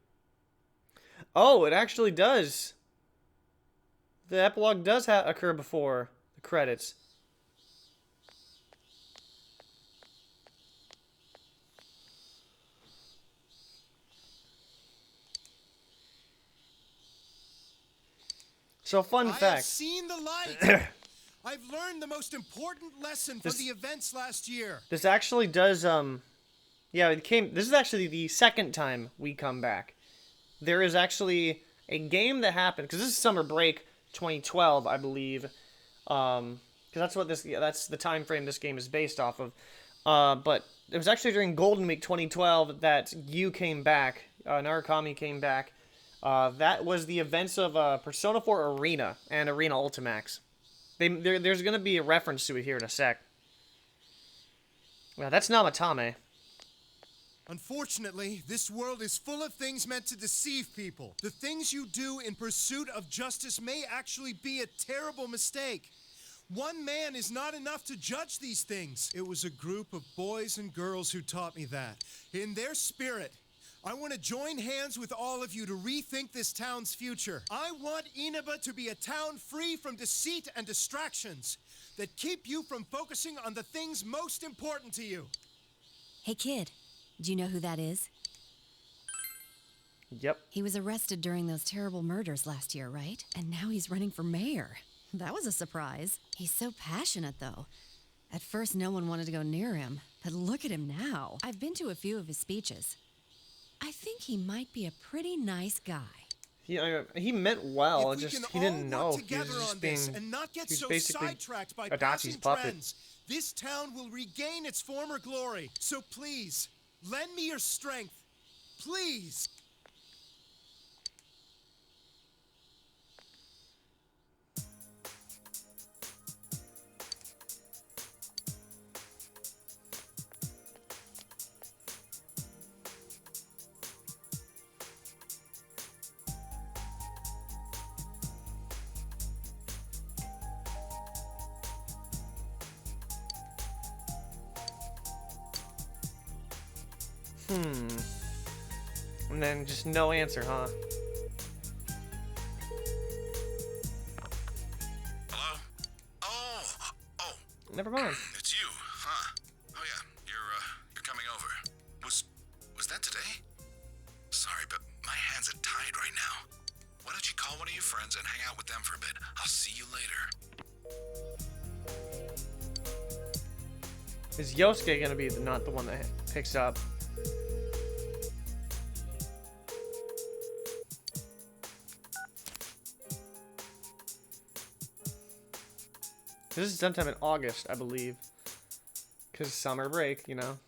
Oh, it actually does. The epilogue does occur before the credits. So, fun fact. I have seen the light. I've learned the most important lesson from the events last year. This actually does, yeah, this is actually the second time we come back. There is actually a game that happened, because this is Summer Break 2012, I believe, because that's the time frame this game is based off of. But it was actually during Golden Week 2012 that you came back, Narukami came back. That was the events of Persona 4 Arena and Arena Ultimax. There's going to be a reference to it here in a sec. Yeah, that's Namatame. Unfortunately, this world is full of things meant to deceive people. The things you do in pursuit of justice may actually be a terrible mistake. One man is not enough to judge these things. It was a group of boys and girls who taught me that. In their spirit, I want to join hands with all of you to rethink this town's future. I want Inaba to be a town free from deceit and distractions that keep you from focusing on the things most important to you. Hey kid, do you know who that is? Yep. He was arrested during those terrible murders last year, right? And now he's running for mayor. That was a surprise. He's so passionate, though. At first, no one wanted to go near him, but look at him now. I've been to a few of his speeches. I think he might be a pretty nice guy. He meant well, just he didn't know. He was just being, and not get he was so basically sidetracked by Adachi's passing puppet. trends. This town will regain its former glory. So please, lend me your strength. Please. And then just no answer, huh? Hello? Oh. Never mind. It's you, huh? Oh yeah, you're coming over. Was that today? Sorry, but my hands are tied right now. Why don't you call one of your friends and hang out with them for a bit? I'll see you later. Is Yosuke gonna be not the one that picks up? This is sometime in August, I believe. Because summer break, you know.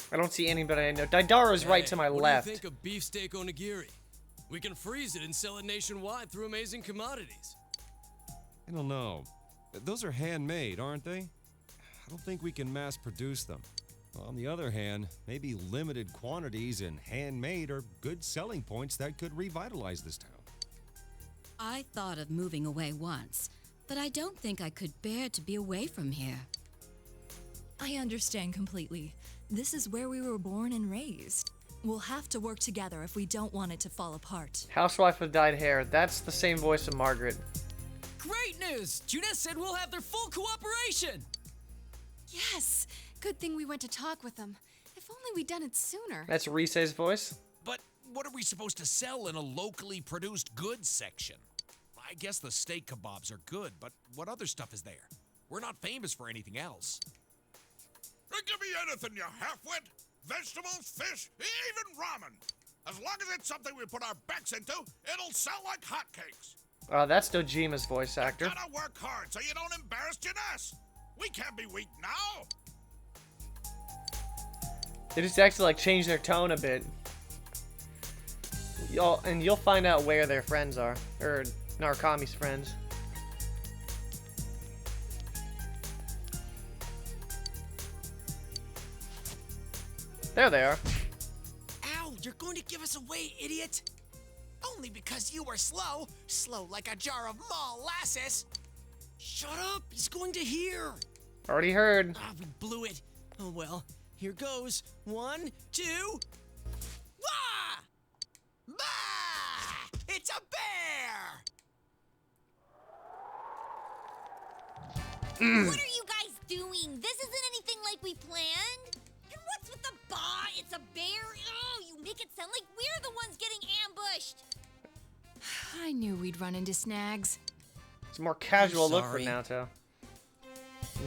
I don't see anybody I know. Daidaro's right to my left. What do you think of beefsteak onigiri? We can freeze it and sell it nationwide through Amazing Commodities. I don't know. Those are handmade, aren't they? I don't think we can mass produce them. On the other hand, maybe limited quantities and handmade are good selling points that could revitalize this town. I thought of moving away once, but I don't think I could bear to be away from here. I understand completely. This is where we were born and raised. We'll have to work together if we don't want it to fall apart. Housewife with dyed hair. That's the same voice of Margaret. Great news! Junes said we'll have their full cooperation! Yes! Good thing we went to talk with them. If only we'd done it sooner. That's Rise's voice. But what are we supposed to sell in a locally produced goods section? I guess the steak kebabs are good, but what other stuff is there? We're not famous for anything else. Give me anything, you half-wit. Vegetables, fish, even ramen. As long as it's something we put our backs into, it'll sell like hotcakes. That's Dojima's voice actor. You gotta work hard so you don't embarrass Janess. We can't be weak now. They just actually like change their tone a bit. You'll find out where their friends are, or Narukami's friends. There they are. Ow, you're going to give us away, idiot! Only because you were slow. Slow like a jar of molasses. Shut up, he's going to hear. Already heard. Ah, we blew it. Oh well, here goes. 1, 2. Wah! Bah! It's a bear! What are you guys doing? This isn't anything like we planned. And what's with the bah? It's a bear? Oh, you make it sound like we're the ones getting ambushed. I knew we'd run into snags. It's a more casual I'm look for sorry. Naoto.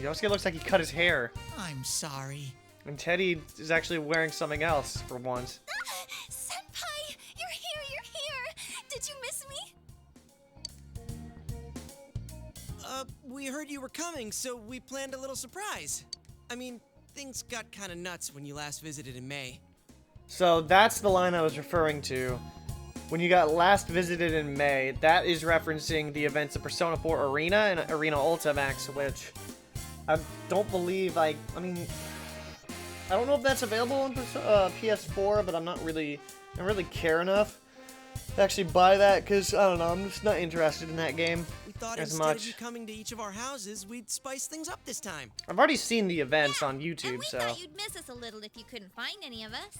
Yosuke looks like he cut his hair. I'm sorry. And Teddy is actually wearing something else for once. Senpai, you're here. Did you miss me? We heard you were coming, so we planned a little surprise. I mean, things got kind of nuts when you last visited in May. So that's the line I was referring to. When you got last visited in May, that is referencing the events of Persona 4 Arena and Arena Ultimax, which I don't believe I mean, I don't know if that's available on PS4, but I don't really care enough to actually buy that, because, I don't know, I'm just not interested in that game We thought as instead much. of you coming to each of our houses, we'd spice things up this time. I've already seen the events on YouTube, And we so... thought you'd miss us a little if you couldn't find any of us.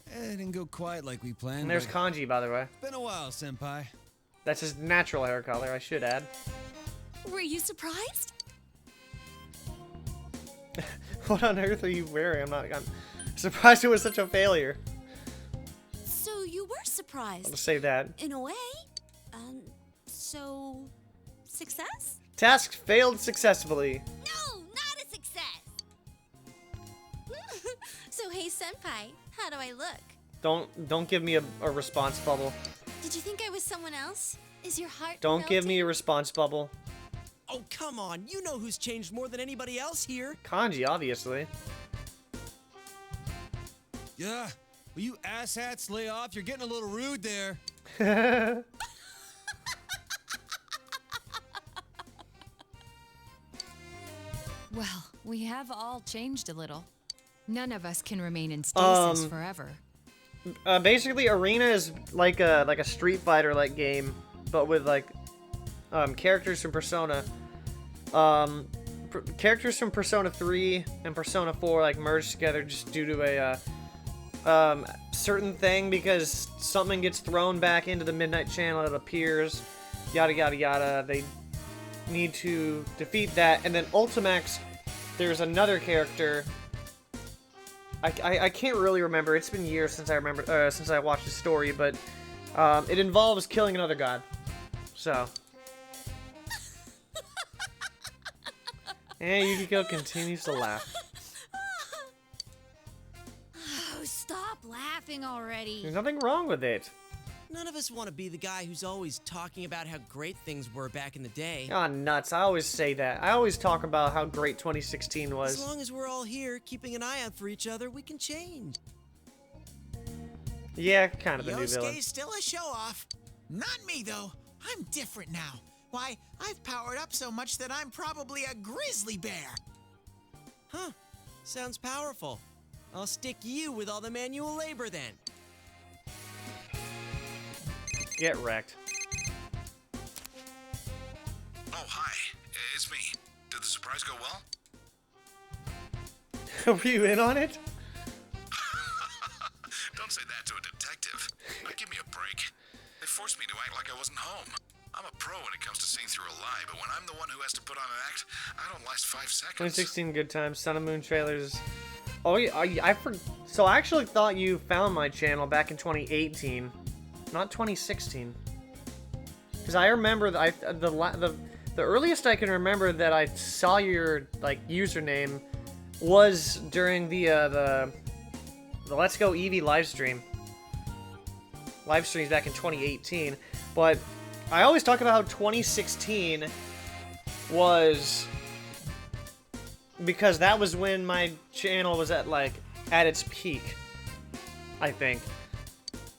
It didn't go quite like we planned. And there's but Kanji, by the way. It's been a while, Senpai. That's his natural hair color, I should add. Were you surprised? What on earth are you wearing? I'm surprised it was such a failure. So you were I'll surprised. just say that. In a way. So... success? Task failed successfully. No, not a success. So hey, Senpai, how do I look? Don't give me a response bubble. Did you think I was someone else? Is your heart Don't give me a response bubble. Oh, come on. You know who's changed more than anybody else here. Kanji, obviously. Yeah. Will you asshats lay off? You're getting a little rude there. Well, we have all changed a little. None of us can remain in stasis forever. Basically, Arena is like a Street Fighter like game, but with like characters from Persona. Characters from Persona 3 and Persona 4 like merged together just due to a certain thing, because something gets thrown back into the Midnight Channel, it appears, yada yada yada. They need to defeat that, and then Ultimax, there's another character. I can't really remember. It's been years since I watched the story, but it involves killing another god. So. And Yukiko continues to laugh. Oh, stop laughing already. There's nothing wrong with it. None of us want to be the guy who's always talking about how great things were back in the day. Ah, nuts. I always say that. I always talk about how great 2016 was. As long as we're all here, keeping an eye out for each other, we can change. Yeah, kind of the new villain. Yosuke's still a show-off. Not me, though. I'm different now. Why, I've powered up so much that I'm probably a grizzly bear. Huh. Sounds powerful. I'll stick you with all the manual labor then. Get wrecked. Oh, hi. It's me. Did the surprise go well? Were you in on it? Don't say that to a detective. Now give me a break. They forced me to act like I wasn't home. I'm a pro when it comes to seeing through a lie, but when I'm the one who has to put on an act, I don't last 5 seconds. 2016 good times. Sun and Moon trailers. Oh, yeah, so I actually thought you found my channel back in 2018, not 2016. Because I remember that the earliest I can remember that I saw your like username was during the Let's Go Eevee livestream. Livestreams back in 2018, but I always talk about how 2016 was because that was when my channel was at its peak, I think.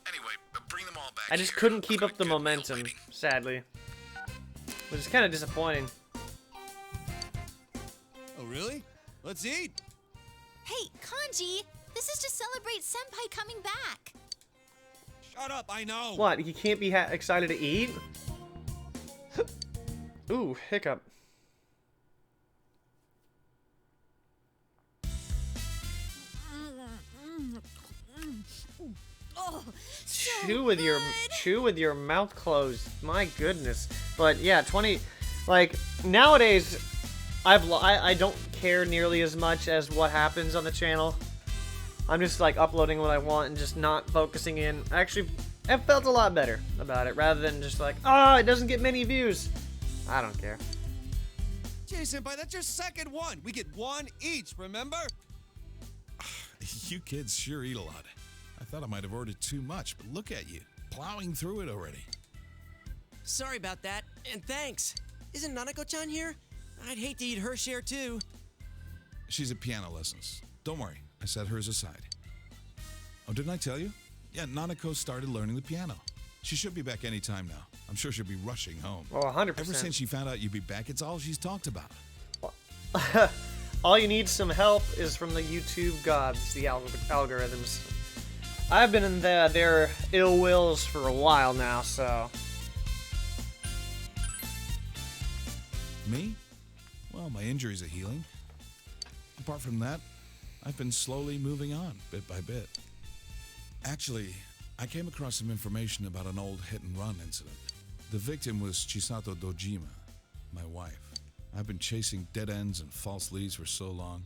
Anyway, bring them all back. I just couldn't keep up the momentum, sadly. Which is kind of disappointing. Oh, really? Let's eat. Hey, Kanji, this is to celebrate Senpai coming back. Shut up, I know. What, he can't be excited to eat? Ooh, hiccup. Oh, Chew with your mouth closed. My goodness. But yeah, nowadays I don't care nearly as much as what happens on the channel. I'm just like uploading what I want and just not focusing in. Actually, I've felt a lot better about it rather than just like, oh, it doesn't get many views. I don't care. Gee, Senpai, that's your second one. We get one each, remember? You kids sure eat a lot. I thought I might have ordered too much, but look at you, plowing through it already. Sorry about that, and thanks. Isn't Nanako-chan here? I'd hate to eat her share too. She's at piano lessons. Don't worry, I set hers aside. Oh, didn't I tell you? Yeah, Nanako started learning the piano. She should be back any time now. I'm sure she'll be rushing home. Oh, 100%. Ever since she found out you'd be back, it's all she's talked about. All you need some help is from the YouTube gods, the algorithms. I've been in their ill wills for a while now, so... Me? Well, my injuries are healing. Apart from that, I've been slowly moving on, bit by bit. Actually, I came across some information about an old hit-and-run incident. The victim was Chisato Dojima, my wife. I've been chasing dead ends and false leads for so long,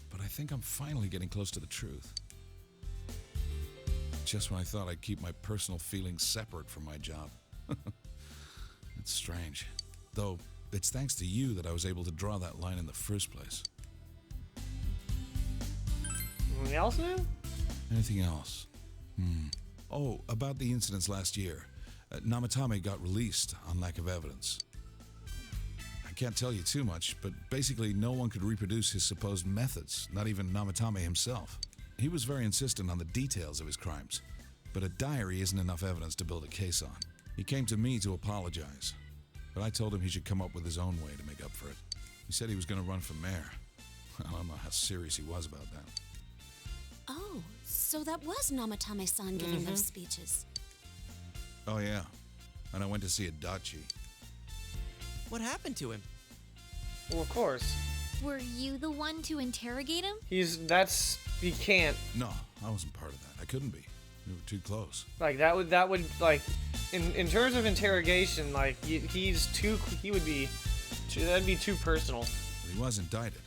but I think I'm finally getting close to the truth. Just when I thought I'd keep my personal feelings separate from my job. It's strange. Though, it's thanks to you that I was able to draw that line in the first place. Anything else new? Anything else? Oh, about the incidents last year. Namatame got released on lack of evidence. I can't tell you too much, but basically no one could reproduce his supposed methods, not even Namatame himself. He was very insistent on the details of his crimes, but a diary isn't enough evidence to build a case on. He came to me to apologize, but I told him he should come up with his own way to make up for it. He said he was going to run for mayor. I don't know how serious he was about that. Oh, so that was Namatame-san giving those speeches. Oh yeah, and I went to see Adachi. What happened to him? Well, of course. Were you the one to interrogate him? He can't. No, I wasn't part of that. I couldn't be. We were too close. Like, that would, like, in terms of interrogation, like, that'd be too personal. But he was indicted.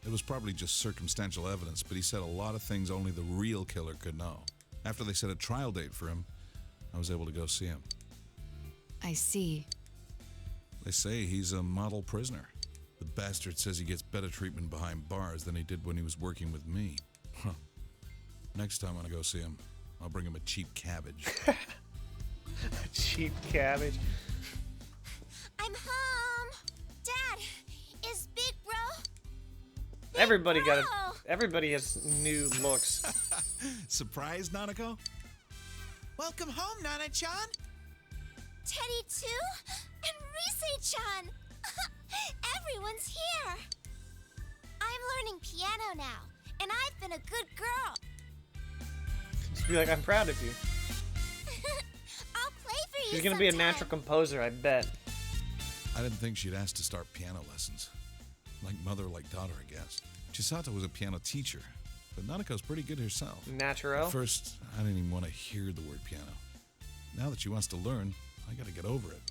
It was probably just circumstantial evidence, but he said a lot of things only the real killer could know. After they set a trial date for him, I was able to go see him. I see. They say he's a model prisoner. The bastard says he gets better treatment behind bars than he did when he was working with me. Huh. Next time when I go see him, I'll bring him a cheap cabbage. A cheap cabbage? I'm home! Dad, is Big Bro? Everybody has new looks. Surprise, Nanako? Welcome home, Nana-chan! Teddy too? And Rise-chan! Everyone's here! I'm learning piano now, and I've been a good girl. Just be like, I'm proud of you. I'll play for you She's gonna be a natural composer, I bet. I didn't think she'd ask to start piano lessons. Like mother, like daughter, I guess. Chisato was a piano teacher, but Nanako's pretty good herself. Natural? At first, I didn't even want to hear the word piano. Now that she wants to learn, I gotta get over it.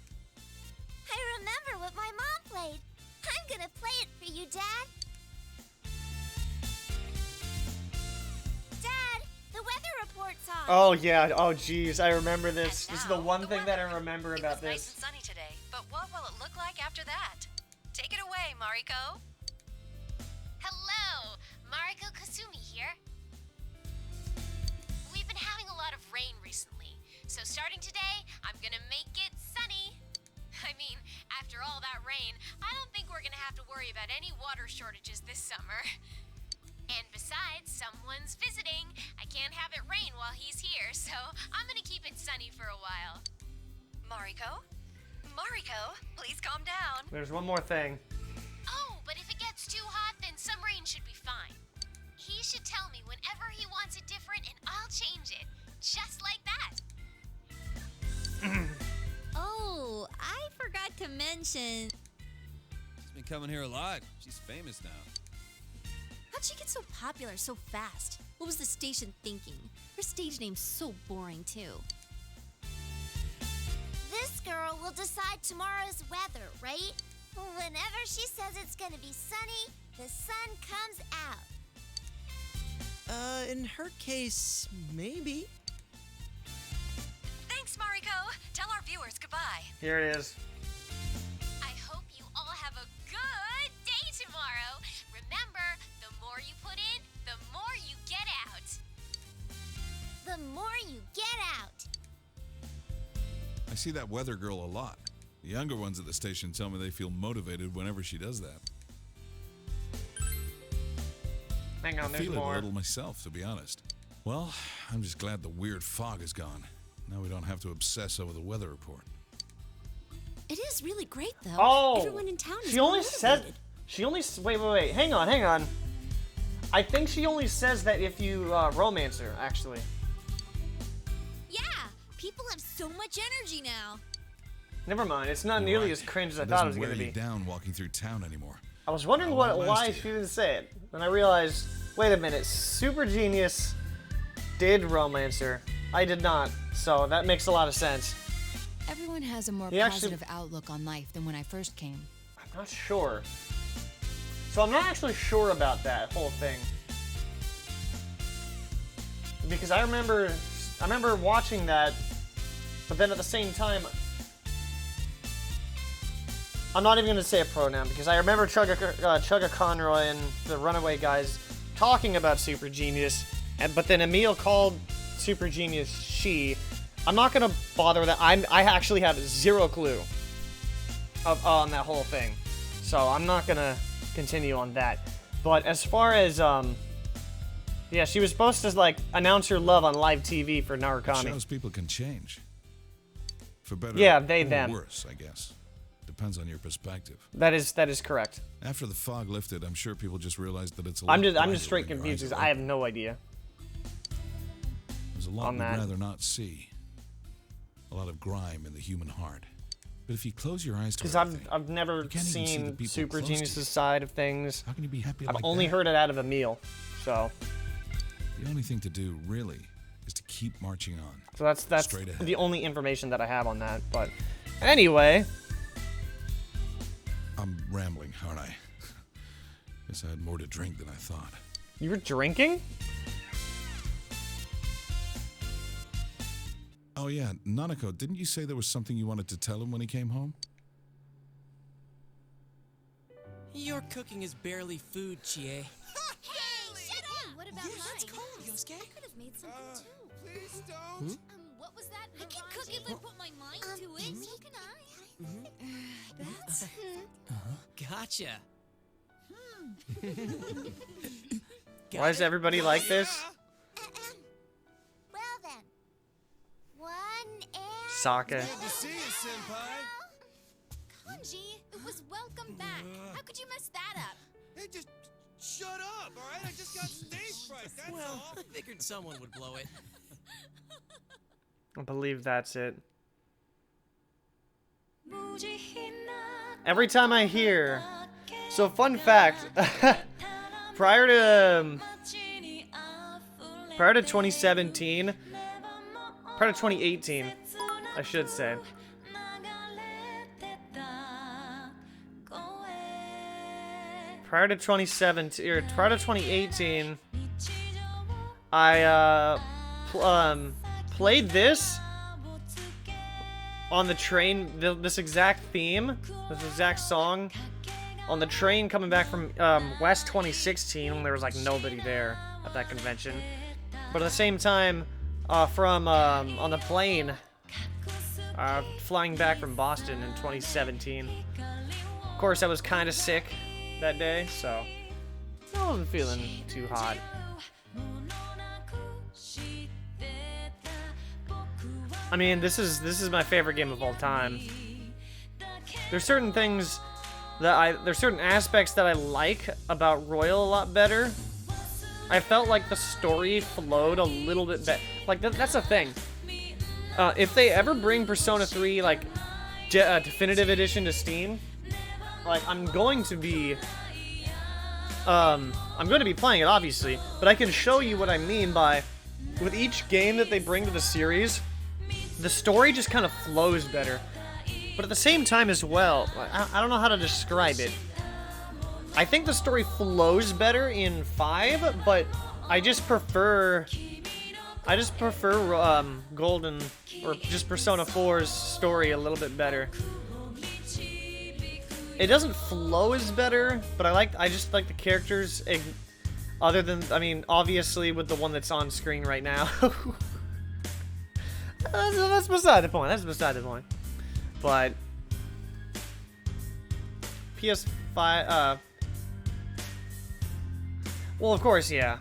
I remember what my mom played. I'm gonna play it for you, Dad. Dad, the weather report's on. Oh yeah. Oh jeez, I remember this. This is the one thing that I remember about this. Nice and sunny today, but what will it look like after that? Take it away, Mariko. Hello, Mariko Kasumi here. We've been having a lot of rain recently, so starting today, I'm gonna make it sunny. I mean, after all that rain, I don't think we're gonna have to worry about any water shortages this summer. And besides, someone's visiting. I can't have it rain while he's here, so I'm gonna keep it sunny for a while. Mariko? Mariko, please calm down. There's one more thing. Oh, but if it gets too hot, then some rain should be fine. He should tell me whenever he wants it different, and I'll change it. Just like that. Oh, I forgot to mention. She's been coming here a lot. She's famous now. How'd she get so popular so fast? What was the station thinking? Her stage name's so boring, too. This girl will decide tomorrow's weather, right? Whenever she says it's gonna be sunny, the sun comes out. In her case, maybe. Thanks, Mariko. Tell our viewers goodbye. Here it is. I hope you all have a good day tomorrow. Remember, the more you put in, the more you get out. The more you get out. I see that weather girl a lot. The younger ones at the station tell me they feel motivated whenever she does that. Hang on, I there's feel it a more. little myself, to be honest. Well, I'm just glad the weird fog is gone. Now we don't have to obsess over the weather report. It is really great, though. Oh, Everyone in town is she only motivated. said. She only. Wait. Hang on. I think she only says that if you romance her, actually. Yeah, people have so much energy now. Never mind. It's not You're nearly right. as cringe as I It thought it was doesn't going to wear you be. down walking through town anymore. I was wondering How about why last she year? didn't say it. Then I realized, wait a minute, Super Genius did romance her. I did not, so that makes a lot of sense. Everyone has a more He actually- positive outlook on life than when I first came. I'm not sure. So I'm not actually sure about that whole thing. Because I remember watching that, but then at the same time, I'm not even going to say a pronoun because I remember Chugga Conroy and the Runaway guys talking about Super Genius, but then Emil called Super Genius she. I'm not going to bother with that. I actually have zero clue on that whole thing, so I'm not going to continue on that. But as far as yeah, she was supposed to like announce her love on live TV for It Narukami. shows people can change. For better Yeah, they, or them. worse, I guess. Depends on your perspective. That is correct. After the fog lifted, I'm sure people just realized that it's a lot I'm brighter just straight when your confused eyes because are I have open. no idea. There's a lot on we'd that. rather not see. A lot of grime in the human heart. But if you close your eyes to Because everything, I've never you can't even see the seen people Super close to you. Genius's side of things. How can you be happy I've like only that? heard it out of Emil, so The only thing to do, really, is to keep marching on. that's Straight ahead. the only information that I have on that. But anyway, I'm rambling, aren't I? Guess I had more to drink than I thought. you were drinking? Oh yeah, Nanako, didn't you say there was something you wanted to tell him when he came home? Your cooking is barely food, Chie. Hey, shut up! What about mine? Yosuke? I could have made something too. Please don't. What was that? I can cook if I put my mind to it. So can I. That's. Gotcha. Why is everybody like this? Well then. One and. Sokka. Good to see you, senpai. Kanji, it was welcome back. How could you mess that up? Hey, just shut up, all right? I just got stage fright, that's Well, all. I figured someone would blow it. I believe that's it. Every time I hear... So, fun fact. prior to 2017... Prior to 2018, I should say. Prior to 2017, or prior to 2018, I played this on the train, this exact theme, this exact song, on the train coming back from West 2016 when there was like nobody there at that convention. But at the same time, from on the plane, flying back from Boston in 2017. Of course, I was kind of sick that day, so I wasn't feeling too hot. I mean, this is my favorite game of all time. There's certain things that there's certain aspects that I like about Royal a lot better. I felt like the story flowed a little bit better. Like, that's the thing. If they ever bring Persona 3, like, Definitive Edition to Steam, like, I'm going to be playing it, obviously, but I can show you what I mean by, with each game that they bring to the series, the story just kind of flows better. But at the same time as well, I don't know how to describe it. I think the story flows better in 5, but I just prefer Golden, or just Persona 4's story a little bit better. It doesn't flow as better, but I just like the characters, other than, I mean, obviously with the one that's on screen right now. That's beside the point. That's beside the point. But PS5, well, of course, yeah.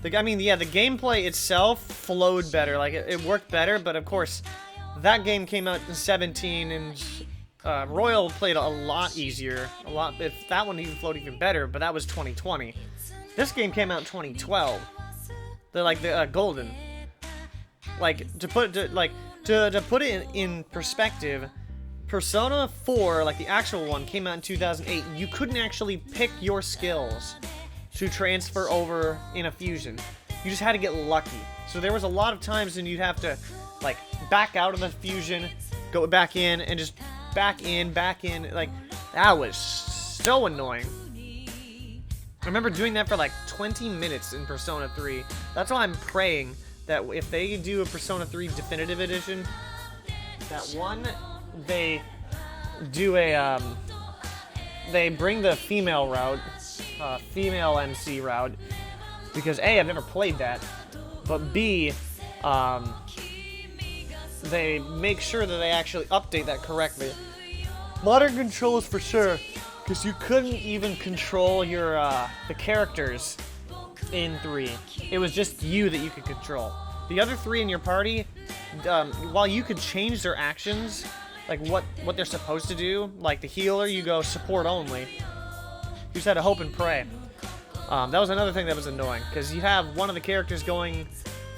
The gameplay itself flowed better. Like, it worked better, but of course, that game came out in 17, and Royal played a lot easier. If that one even flowed even better, but that was 2020. This game came out in 2012. The Golden. Like, to put it in perspective, Persona 4, like the actual one, came out in 2008. You couldn't actually pick your skills to transfer over in a fusion. You just had to get lucky. So there was a lot of times when you'd have to, like, back out of the fusion, go back in, and just back in. Like, that was so annoying. I remember doing that for like 20 minutes in Persona 3. That's why I'm praying that if they do a Persona 3 Definitive Edition, that one, they do they bring the female route, female MC route, because A, I've never played that, but B, they make sure that they actually update that correctly. Modern controls for sure, because you couldn't even control your the characters in 3. It was just you that you could control. The other 3 in your party, while you could change their actions, like what they're supposed to do, like the healer, you go support only. You just had to hope and pray. That was another thing that was annoying, because you have one of the characters going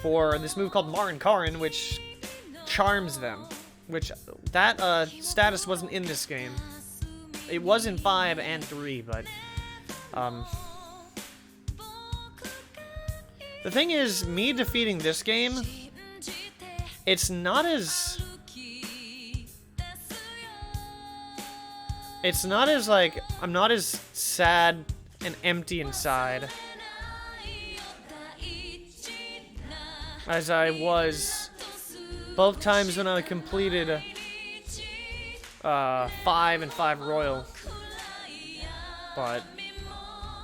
for this move called Marin Karin, which charms them. Which, that status wasn't in this game. It was in 5 and 3, but the thing is, me defeating this game, it's not as like, I'm not as sad and empty inside as I was both times when I completed 5 and 5 Royal. But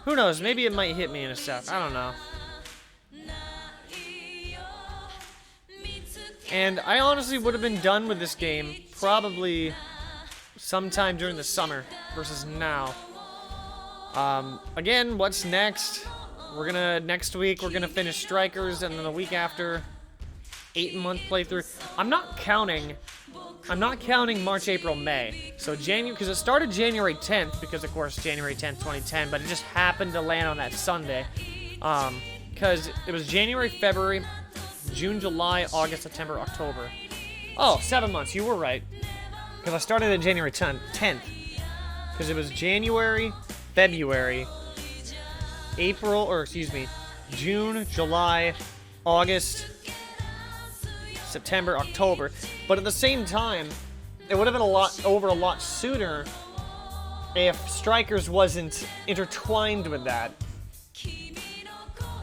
who knows, maybe it might hit me in a sec. I don't know. And I honestly would have been done with this game probably sometime during the summer versus now. Again, what's next? Next week we're gonna finish Strikers, and then the week after, 8-month playthrough. I'm not counting March, April, May. So January, because it started January 10th, because of course January 10th, 2010, but it just happened to land on that Sunday. Because it was January, February, June, July, August, September, October. Oh, 7 months, you were right. Because I started on January 10th. Because it was January, February, June, July, August, September, October. But at the same time, it would have been a lot sooner if Strikers wasn't intertwined with that.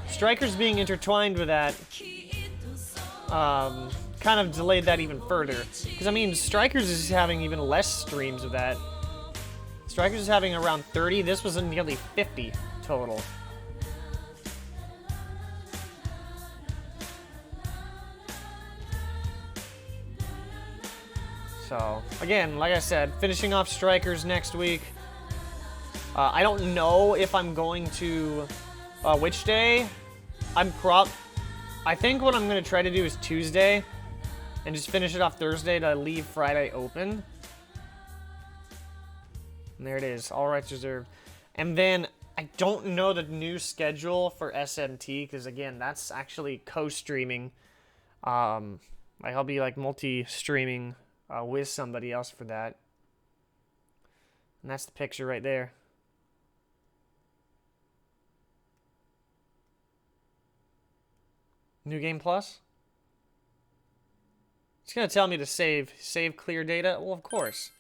Strikers being intertwined with that kind of delayed that even further. Because, I mean, Strikers is having even less streams of that. Strikers is having around 30. This was nearly 50 total. So, again, like I said, finishing off Strikers next week. I don't know if I'm going to... which day? I think what I'm going to try to do is Tuesday. And just finish it off Thursday to leave Friday open. And there it is. All rights reserved. And then, I don't know the new schedule for SMT. Because, again, that's actually co-streaming. Like, I'll be, like, multi-streaming... with somebody else for that. And that's the picture right there. New Game Plus? It's going to tell me to save clear data? Well, of course.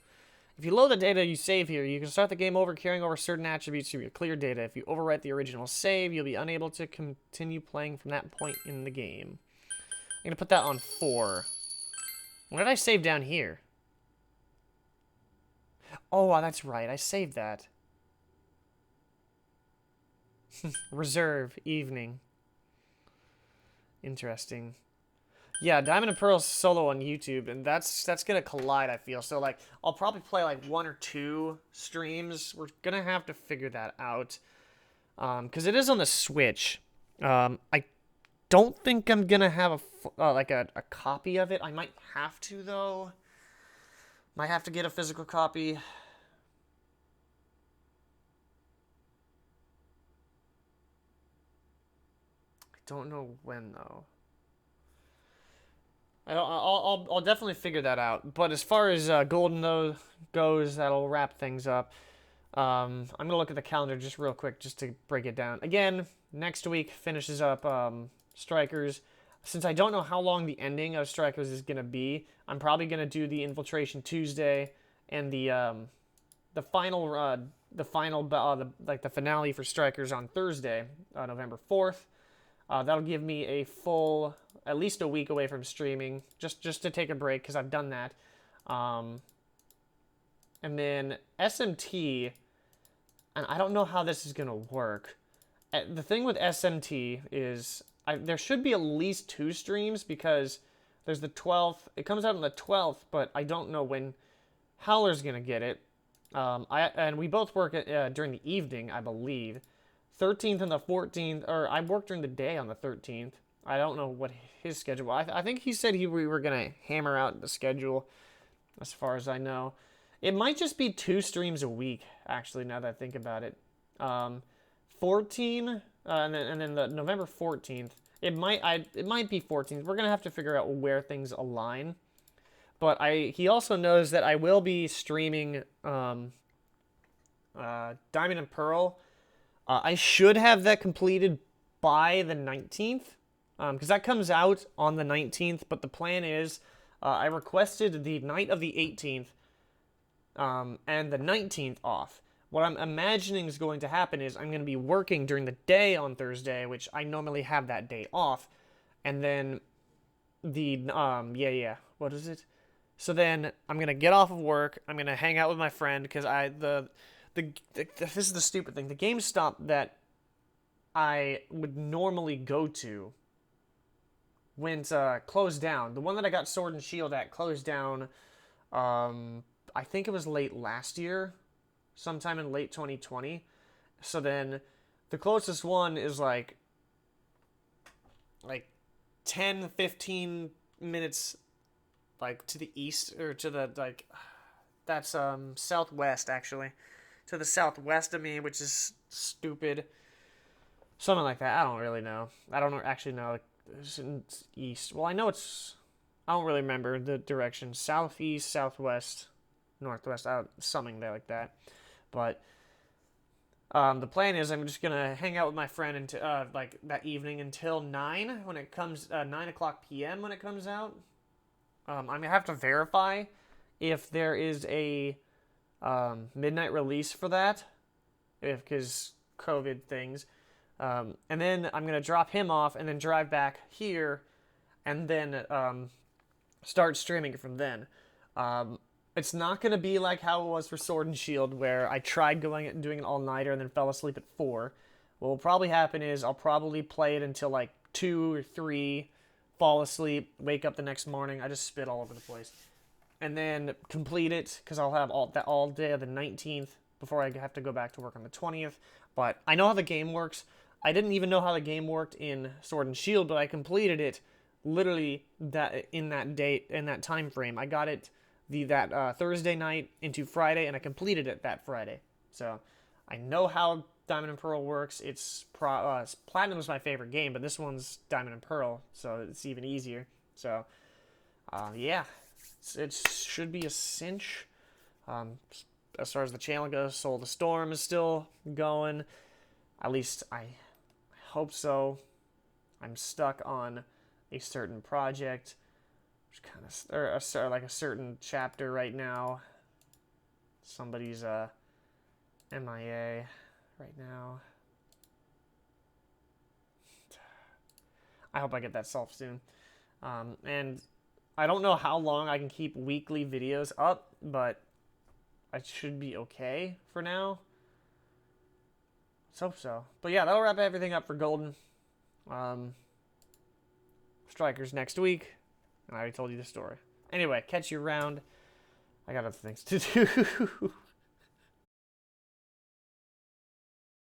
If you load the data you save here, you can start the game over carrying over certain attributes to your clear data. If you overwrite the original save, you'll be unable to continue playing from that point in the game. I'm going to put that on 4. What did I save down here? Oh, that's right. I saved that. Reserve, evening. Interesting. Yeah, Diamond and Pearl solo on YouTube, and that's gonna collide, I feel. So, like, I'll probably play, like, 1 or 2 streams. We're gonna have to figure that out. Because it is on the Switch. I don't think I'm gonna have a copy of it. I might have to, though. Might have to get a physical copy. I don't know when, though. I'll definitely figure that out. But as far as Golden goes, that'll wrap things up. I'm gonna look at the calendar just real quick, just to break it down. Again, next week finishes up Strikers. Since I don't know how long the ending of Strikers is gonna be, I'm probably gonna do the Infiltration Tuesday and the finale for Strikers on Thursday, November 4th. That'll give me a full, at least a week away from streaming, just to take a break, because I've done that. And then SMT, and I don't know how this is going to work. The thing with SMT is, there should be at least 2 streams, because there's the 12th, it comes out on the 12th, but I don't know when Howler's going to get it. And we both work during the evening, I believe. 13th and the 14th, or I work during the day on the 13th. I don't know what his schedule. I think he said we were gonna hammer out the schedule, as far as I know. It might just be 2 streams a week, actually. Now that I think about it, 14, and then the November 14th. It might be 14th. We're gonna have to figure out where things align. But he also knows that I will be streaming Diamond and Pearl. I should have that completed by the 19th, because that comes out on the 19th, but the plan is, I requested the night of the 18th, and the 19th off. What I'm imagining is going to happen is I'm going to be working during the day on Thursday, which I normally have that day off, and then what is it? So then I'm going to get off of work, I'm going to hang out with my friend, because this is the stupid thing. The GameStop that I would normally go to went closed down. The one that I got Sword and Shield at closed down. I think it was late last year, sometime in late 2020. So then, the closest one is like 10, 15 minutes, like to the east or to the that's southwest actually. To the southwest of me, which is stupid. Something like that. I don't really know. I don't actually know. It's east. Well, I know it's... I don't really remember the direction. Southeast, southwest, northwest. Something there like that. But the plan is I'm just going to hang out with my friend until, that evening until 9 when it comes... 9 o'clock p.m. when it comes out. I'm going to have to verify if there is a... midnight release for that, because COVID things, and then I'm gonna drop him off and then drive back here, and then start streaming it from then. It's not going to be like how it was for Sword and Shield, where I tried going and doing an all-nighter and then fell asleep at 4. What will probably happen is I'll probably play it until like 2 or 3, fall asleep, wake up the next morning. I just spit all over the place. And then complete it, because I'll have all day of the 19th before I have to go back to work on the 20th. But I know how the game works. I didn't even know how the game worked in Sword and Shield, but I completed it literally in that time frame. I got it that Thursday night into Friday, and I completed it that Friday. So I know how Diamond and Pearl works. Platinum is my favorite game, but this one's Diamond and Pearl, so it's even easier. So yeah, it should be a cinch. As far as the channel goes, Soul of the Storm is still going. At least I hope so. I'm stuck on a certain project, which kind of, or like a certain chapter right now. Somebody's MIA right now. I hope I get that solved soon. And I don't know how long I can keep weekly videos up, but I should be okay for now. Let's hope so. But yeah, that'll wrap everything up for Golden. Strikers next week. I already told you the story. Anyway, catch you around. I got other things to do.